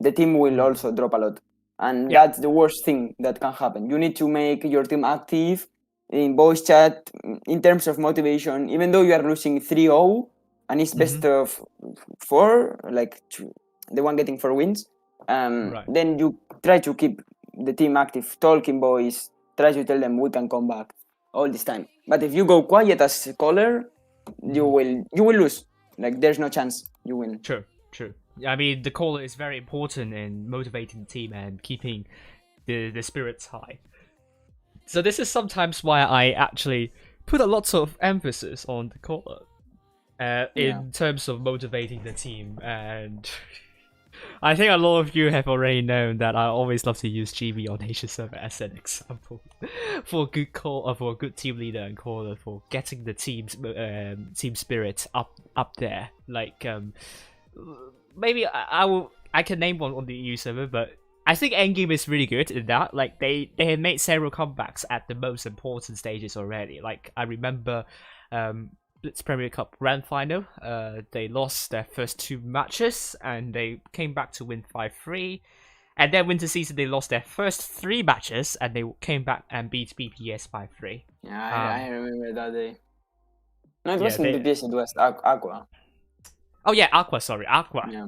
the team will also drop a lot, and Yeah. that's the worst thing that can happen. You need to make your team active in voice chat in terms of motivation. Even though you are losing 3-0 and it's best of 4, like the one getting 4 wins, Right. then you try to keep the team active, talking boys, try to tell them we can come back all this time. But if you go quiet as a caller, you will lose. Like there's no chance you win. True. I mean, the caller is very important in motivating the team and keeping the spirits high. So this is sometimes why I actually put a lot of emphasis on the caller in terms of motivating the team. And I think a lot of you have already known that I always love to use GB on Asia server as an example for a good call, for a good team leader and caller, for getting the team's team spirit up there. Like maybe I can name one on the EU server, but I think Endgame is really good in that. Like they have made several comebacks at the most important stages already. Like I remember Blitz Premier Cup Grand Final. They lost their first 2 matches and they came back to win 5-3. And then winter season they lost their first 3 matches and they came back and beat BPS 5-3. Yeah, I remember that day. No, it Yeah, wasn't BPS, it was Aqua. Oh yeah, Aqua. Sorry, Aqua. Yeah.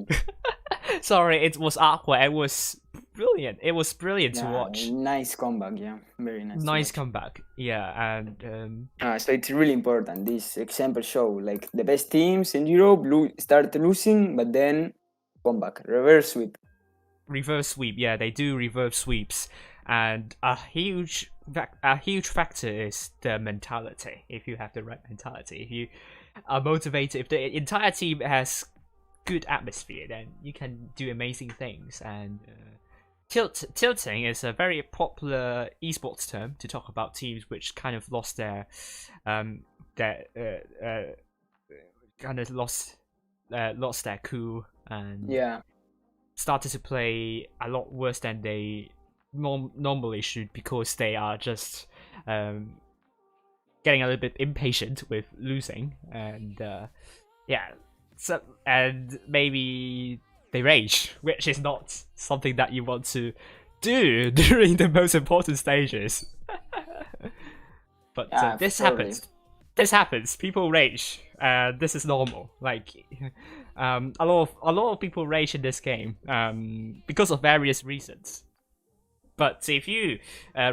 Sorry, it was Aqua. It was brilliant. It was brilliant to watch. Nice comeback, yeah, very nice. Nice comeback, yeah, and so it's really important. This example show like the best teams in Europe start losing, but then comeback, reverse sweep. Reverse sweep. Yeah, they do reverse sweeps, and a huge a huge factor is the mentality. If you have the right mentality, if you are motivated, if the entire team has good atmosphere, then you can do amazing things. And tilting is a very popular esports term to talk about teams which kind of lost their lost their cool and started to play a lot worse than they normally should, because they are just getting a little bit impatient with losing, and so, and maybe they rage, which is not something that you want to do during the most important stages. But this happens. This happens. People rage. This is normal. Like, a lot of people rage in this game because of various reasons. But if you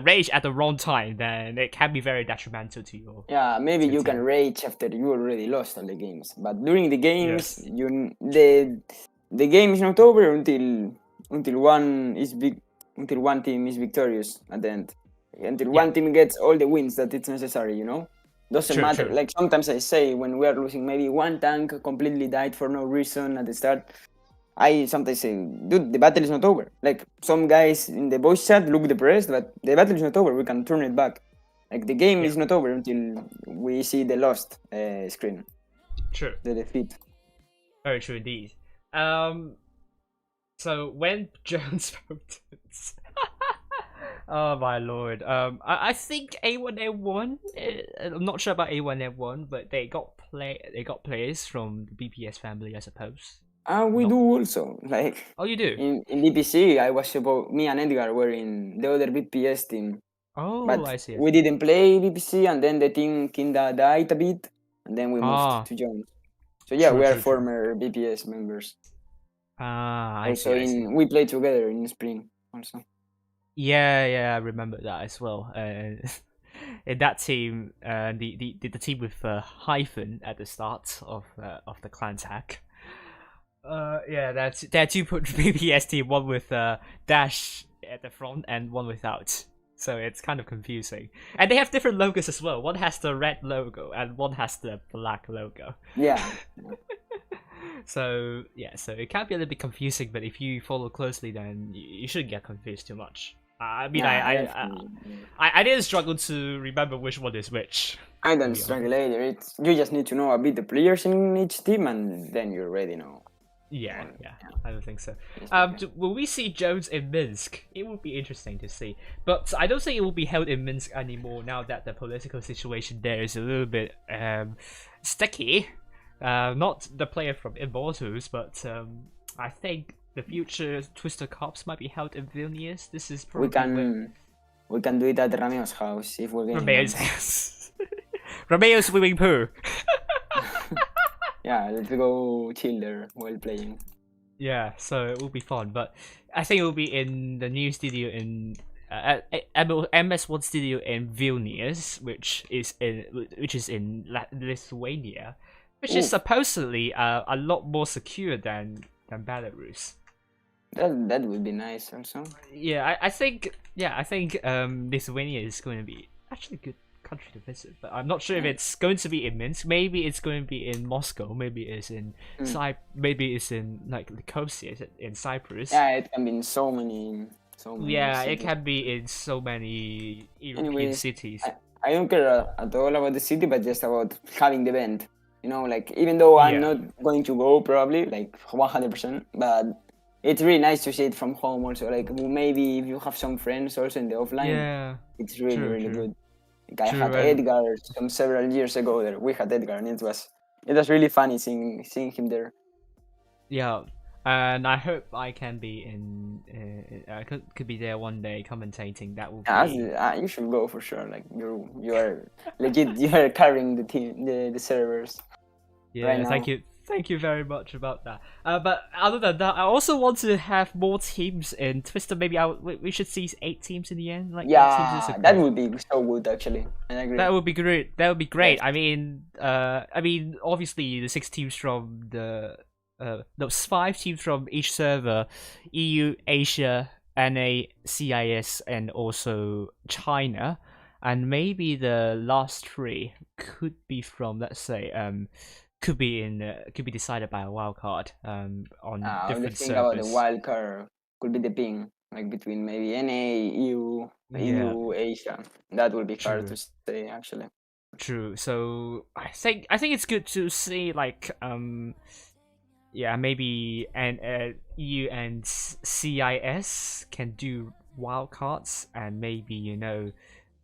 rage at the wrong time, then it can be very detrimental to you. Yeah, maybe you can rage after you already lost all the games, but during the games, the game is not over until one team is victorious at the end. Until one team gets all the wins that it's necessary, you know? Doesn't matter. True. Like sometimes I say, when we are losing, maybe one tank completely died for no reason at the start, I sometimes say, dude, the battle is not over. Like, some guys in the voice chat look depressed, but the battle is not over. We can turn it back. Like, the game is not over until we see the lost screen. True. The defeat. Very true indeed. So when JON3S spoke, oh my lord. I think A1N1. I'm not sure about A1N1, but they got players from the BPS family, I suppose. We do also. Like, oh, you do? In BPC, me and Edgar were in the other BPS team. Oh, but I see. We didn't play BPC, and then the team kinda died a bit, and then we moved to JON3S. So yeah, we are former BPS members. I see. We played together in spring also. Yeah, I remember that as well. In that team, the team with hyphen at the start of the clan tag. There are two BPS team, one with dash at the front and one without. So it's kind of confusing. And they have different logos as well. One has the red logo and one has the black logo. Yeah. So it can be a little bit confusing, but if you follow closely, then you shouldn't get confused too much. I mean, I didn't struggle to remember which one is which. I don't struggle either. You just need to know a bit the players in each team, and then you already know. Yeah, I don't think so. Will we see JON3S in Minsk? It would be interesting to see, but I don't think it will be held in Minsk anymore now that the political situation there is a little bit sticky. Not the player from Immortals, but I think the future Twister Cups might be held in Vilnius. This is probably we can do it at Romeo's house if we're getting Romeo's house. Romeo's swimming pool. Yeah, let's go chill there while playing. Yeah, so it will be fun, but I think it will be in the new studio in MS1 studio in Vilnius, which is in Lithuania, which is supposedly a lot more secure than Belarus. That would be nice also. Yeah, I think Lithuania is going to be actually a good country to visit, but I'm not sure if it's going to be in Minsk. Maybe it's going to be in Moscow. Maybe it's in maybe it's in like Nicosia in Cyprus. Yeah, it can be in so many yeah, cities. It can be in so many European cities. I don't care at all about the city, but just about having the event. You know, like, even though I'm not going to go probably like 100%, but it's really nice to see it from home also. Like, maybe if you have some friends also in the offline, it's really good. Like, I had Edgar several years ago there. We had Edgar, and it was really funny seeing him there. Yeah, and I hope I can be could be there one day commentating. That will be. You should go for sure. Like, you are legit. You are carrying the team, the servers. Yeah, right thank you very much about that. But other than that, I also want to have more teams in Twister. Maybe we should see 8 teams in the end. Like, that would be so good actually. I agree. That would be great. That would be great. Yeah. I mean, obviously the 6 teams from the 5 teams from each server, EU, Asia, NA, CIS, and also China, and maybe the last three could be from, let's say, could be decided by a wild card on The different thing about the servers. wild card could be the ping, like between maybe NA, EU, Yeah. Asia. That would be hard True. to say actually. True. So I think it's good to see like yeah, maybe EU and CIS can do wildcards, and maybe NA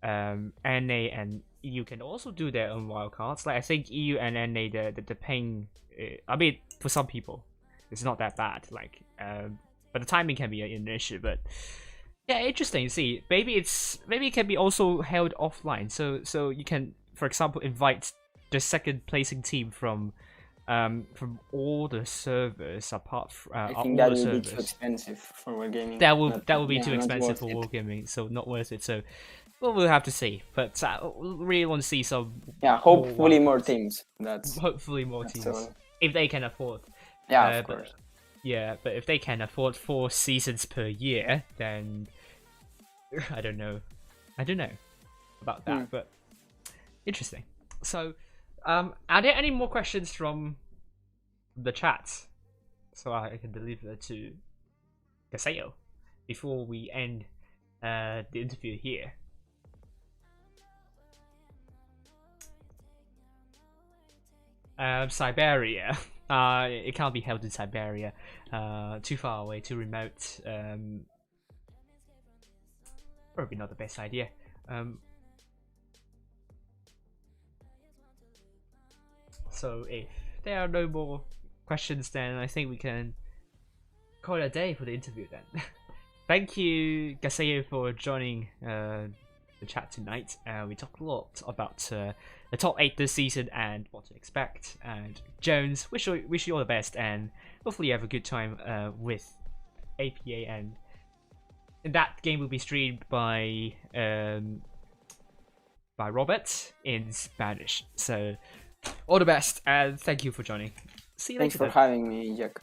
and EU can also do their own wildcards. Like I think EU and NA the ping, I mean for some people it's not that bad. Like but the timing can be an issue. But yeah, interesting to see. Maybe it can be also held offline. So you can, for example, invite the second placing team from all the servers apart from I all think that the would be too servers. expensive for wargaming. That would be too not expensive worth for it. wargaming, so not worth it. So we'll have to see. But we really want to see some. Yeah, hopefully more wildcards. teams. Hopefully more that's teams all. if they can afford. Yeah, of But course. yeah, but if they can afford 4 seasons per year, then I don't know about that. But interesting. So, are there any more questions from the chat? So I can deliver to Gaseo before we end the interview here. Siberia. It can't be held in Siberia. Too far away, too remote. Probably not the best idea. So if there are no more questions, then I think we can call it a day for the interview then. Thank you, Gaseo, for joining the chat tonight. We talked a lot about the top 8 this season and what to expect. And Jones, wish you all the best, and hopefully you have a good time with APA. And that game will be streamed by Robert in Spanish. So all the best, and thank you for joining. See you Thanks later. for having me, Jack.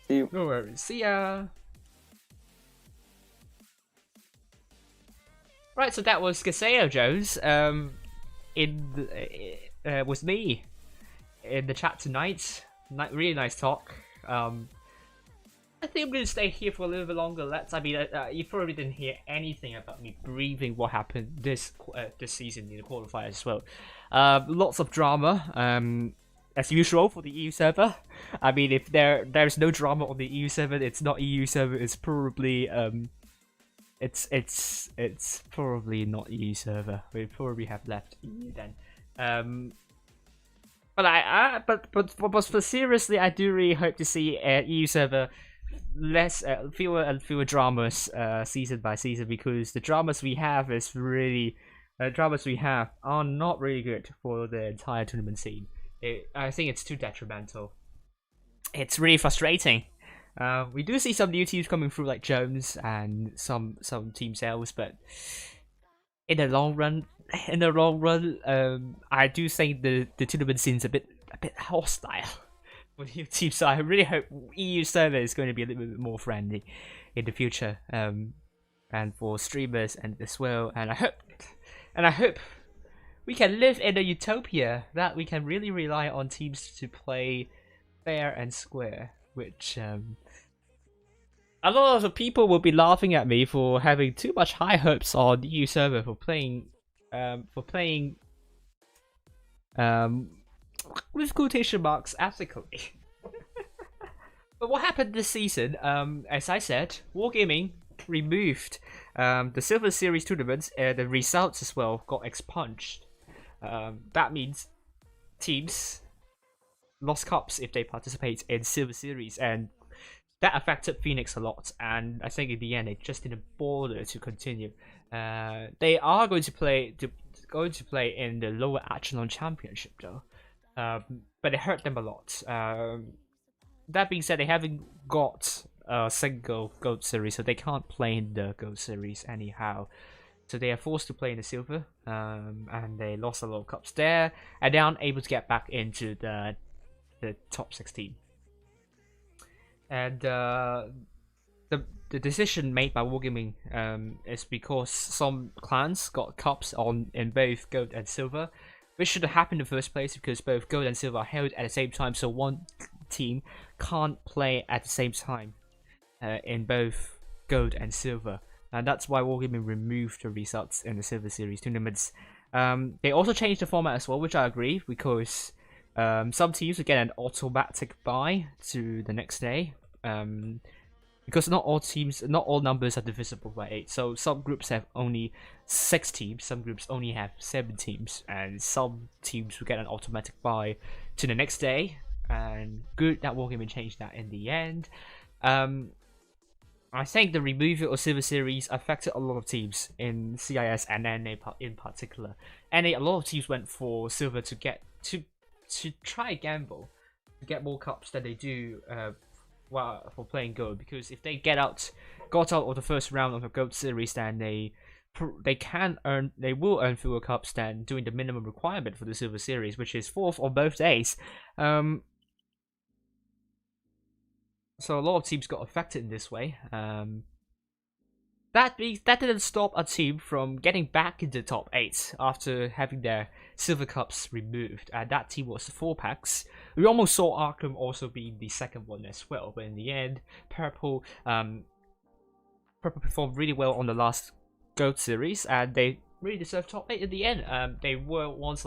See you. No worries. See ya. Right, so that was Gaseo Jones with me in the chat tonight. Really nice talk. I think I'm going to stay here for a little bit longer. You probably didn't hear anything about me briefing what happened this season in the qualifiers as well. Lots of drama, as usual for the EU server. I mean, if there's no drama on the EU server, it's not EU server. It's probably it's probably not EU server. We probably have left EU then. But seriously, I do really hope to see EU server fewer and fewer dramas season by season, because the dramas we have are not really good for the entire tournament scene. I think it's too detrimental. It's really frustrating. We do see some new teams coming through, like Jones and some team sales, but in the long run, I do think the tournament scene's a bit hostile for new teams. So I really hope EU server is going to be a little bit more friendly in the future, and for streamers and as well. And I hope we can live in a utopia that we can really rely on teams to play fair and square, which a lot of the people will be laughing at me for having too much high hopes on EU server for playing with quotation marks ethically. But what happened this season, as I said, Wargaming removed the Silver Series tournaments, and the results as well got expunged. That means teams lost cups if they participate in Silver Series, and that affected Phoenix a lot. And I think in the end, they just didn't bother to continue. They are going to play in the lower Echelon Championship though, but it hurt them a lot. That being said, they haven't got a single Gold Series, so they can't play in the Gold Series anyhow. So they are forced to play in the Silver, and they lost a lot of cups there, and they aren't able to get back into the top 16. And the decision made by Wargaming is because some clans got cups in both gold and silver, which should have happened in the first place because both gold and silver are held at the same time, so one team can't play at the same time in both gold and silver, and that's why Wargaming removed the results in the Silver Series tournaments. They also changed the format as well, which I agree, because some teams would get an automatic bye to the next day. Because not all numbers are divisible by 8. So some groups have only 6 teams, some groups only have 7 teams, and some teams will get an automatic bye to the next day. And good that Wargaming changed that in the end. I think the removal of Silver Series affected a lot of teams in CIS and NA in particular. A lot of teams went for Silver to get to try gamble to get more cups than they do for playing Gold, because if they got out of the first round of the Gold Series, then they will earn fewer cups than doing the minimum requirement for the Silver Series, which is 4th on both days. So a lot of teams got affected in this way. That didn't stop a team from getting back into the top 8 after having their silver cups removed, and that team was the 4-packs. We almost saw Arkham also being the second one as well, but in the end, Purple performed really well on the last Gold Series, and they really deserved top 8 in the end. They were once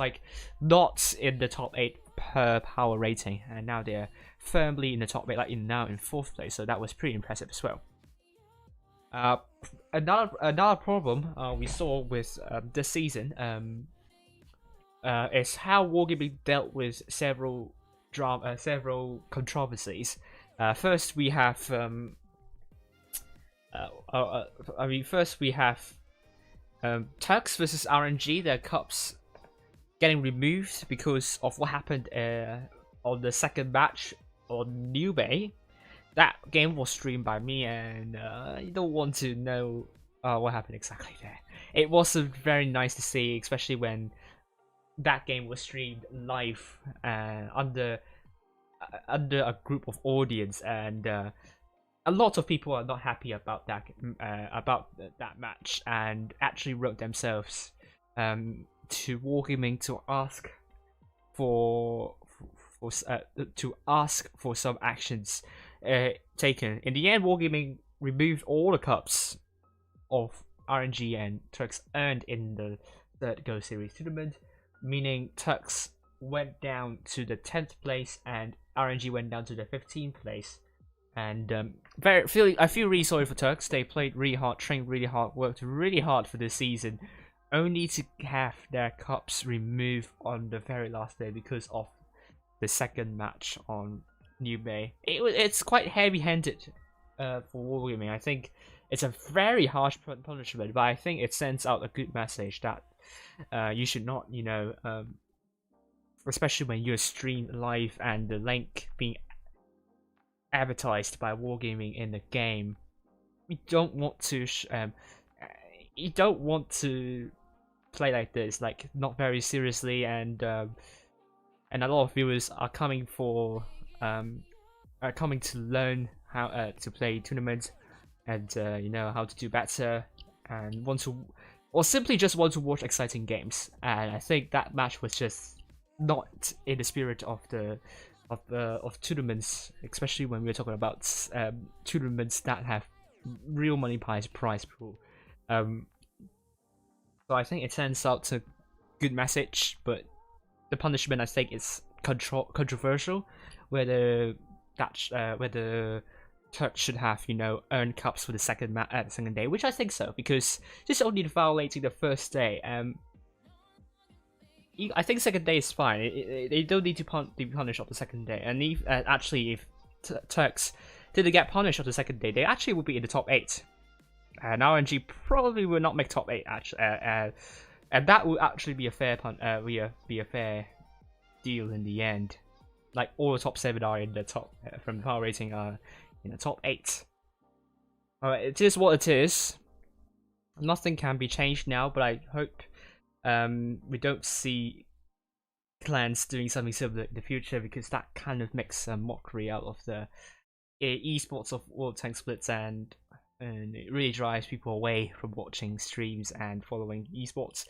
not in the top 8 per power rating, and now they're firmly in the top 8, now in 4th place, so that was pretty impressive as well. Another problem we saw with this season is how Wargaming dealt with several controversies. First we have Turks versus RNG, their cups getting removed because of what happened on the second match on New Bay. That game was streamed by me, and you don't want to know what happened exactly there. It wasn't very nice to see, especially when that game was streamed live under a group of audience, and a lot of people are not happy about that match, and actually wrote themselves to Wargaming to ask for some actions taken. In the end, Wargaming removed all the cups of RNG and Turks earned in the third Go Series tournament, meaning Turks went down to the 10th place and RNG went down to the 15th place. And I feel really sorry for Turks. They played really hard, trained really hard, worked really hard for this season, only to have their cups removed on the very last day because of the second match on New Bay. It's quite heavy-handed for Wargaming. I think it's a very harsh punishment, but I think it sends out a good message that you should not, especially when you're streamed live and the link being advertised by Wargaming in the game. You don't want to play like this, not very seriously, and a lot of viewers are coming to learn how to play tournaments and how to do better, and simply just want to watch exciting games. And I think that match was just not in the spirit of tournaments, especially when we're talking about tournaments that have real money prize pool. So I think it sends out a good message, but the punishment I think is controversial, whether Turks should have earned cups for the second day, which I think so, because just only violating the first day. I think second day is fine. They don't need to be punished on the second day, and if Turks didn't get punished on the second day, they actually would be in the top 8. And RNG probably will not make top 8 actually, and that would actually be a fair be a fair deal in the end. Like all the top 7 are in the top from power rating are in the top 8. Alright, it is what it is. Nothing can be changed now, but I hope we don't see clans doing something similar in the future, because that kind of makes a mockery out of the esports of World Tank Splits, and and it really drives people away from watching streams and following esports.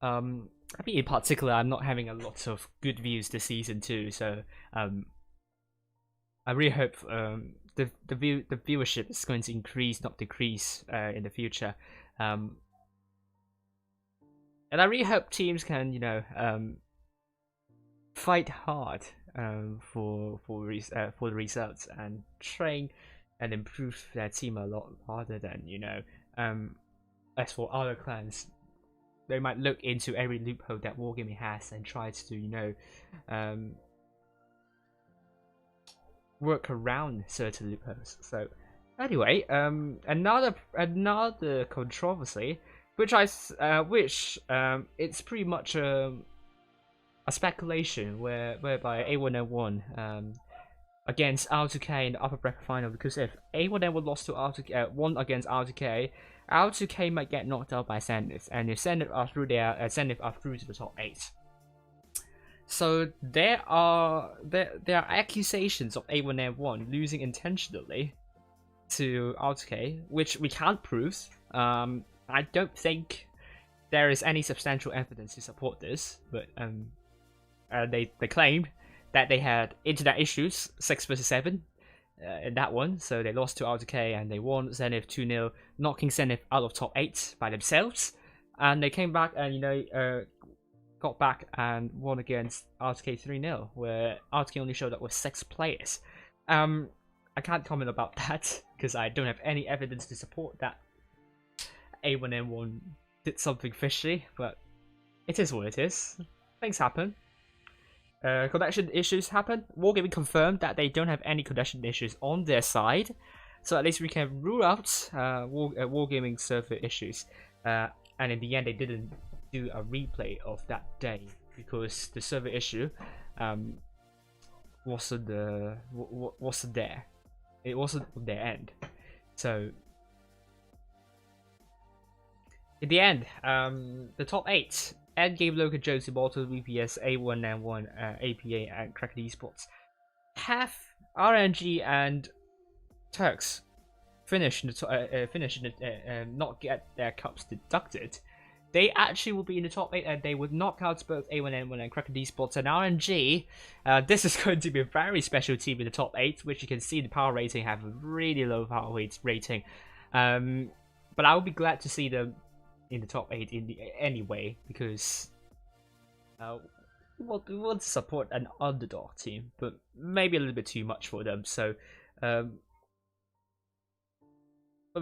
I mean, in particular, I'm not having a lot of good views this season too, so I really hope the viewership is going to increase, not decrease, in the future. And I really hope teams can, fight hard for the results and train and improve their team a lot rather than as for other clans, they might look into every loophole that Wargaming has and try to work around certain loopholes. So anyway, another controversy, which it's pretty much a speculation whereby A1N1 against R2K in the upper bracket final, because if A1N1 lost to R2K, won against R2K, R2K might get knocked out by Zenith, and if Zenith are through Zenith are through to the top 8. So there are accusations of A1N1 losing intentionally to R2K, which we can't prove. I don't think there is any substantial evidence to support this, but they claimed that they had internet issues 6 versus 7 in that one, so they lost to R2K and they won Zenith 2-0, knocking Zenith out of top 8 by themselves, and they came back and got back and won against R2K 3-0, where R2K only showed up with 6 players. I can't comment about that because I don't have any evidence to support that A1N1 did something fishy, but it is what it is. Things happen. Connection issues happen. Wargaming confirmed that they don't have any connection issues on their side, so at least we can rule out Wargaming server issues. And in the end, they didn't do a replay of that day because the server issue wasn't there. It wasn't on their end. So in the end, the top 8: Endgame, Local, Jones, Immortal, VPS, A1N1, APA, and Kraken Esports have RNG and Turks finish not get their cups deducted. They actually will be in the top 8 and they would knock out both A1N1 and Kraken Esports and RNG. This is going to be a very special team in the top 8, which you can see the power rating have a really low power rating. But I would be glad to see them in the top 8 anyway, because we want to support an underdog team, but maybe a little bit too much for them. So but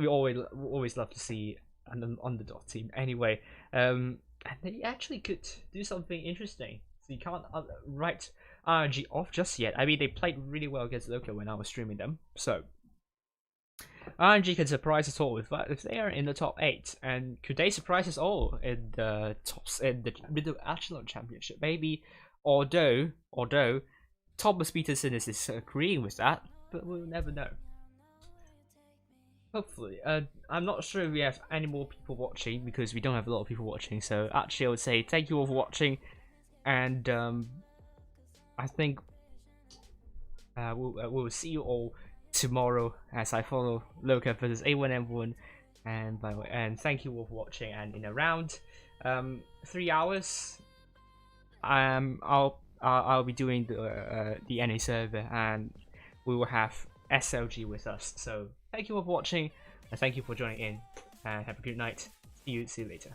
we always love to see an underdog team anyway. And they actually could do something interesting. So you can't write RNG off just yet. I mean, they played really well against Local when I was streaming them, so RNG can surprise us all with that if they are in the top 8. And could they surprise us all in the middle Echelon Championship? Maybe, although Thomas Peterson is agreeing with that, but we'll never know. Hopefully. I'm not sure if we have any more people watching because we don't have a lot of people watching. So actually, I would say thank you all for watching, and I think we'll see you all tomorrow as I follow Local versus A1N1, and thank you all for watching. And in around 3 hours, I'll be doing the NA server, and we will have SLG with us. So thank you all for watching, and thank you for joining in, and have a good night. See you later.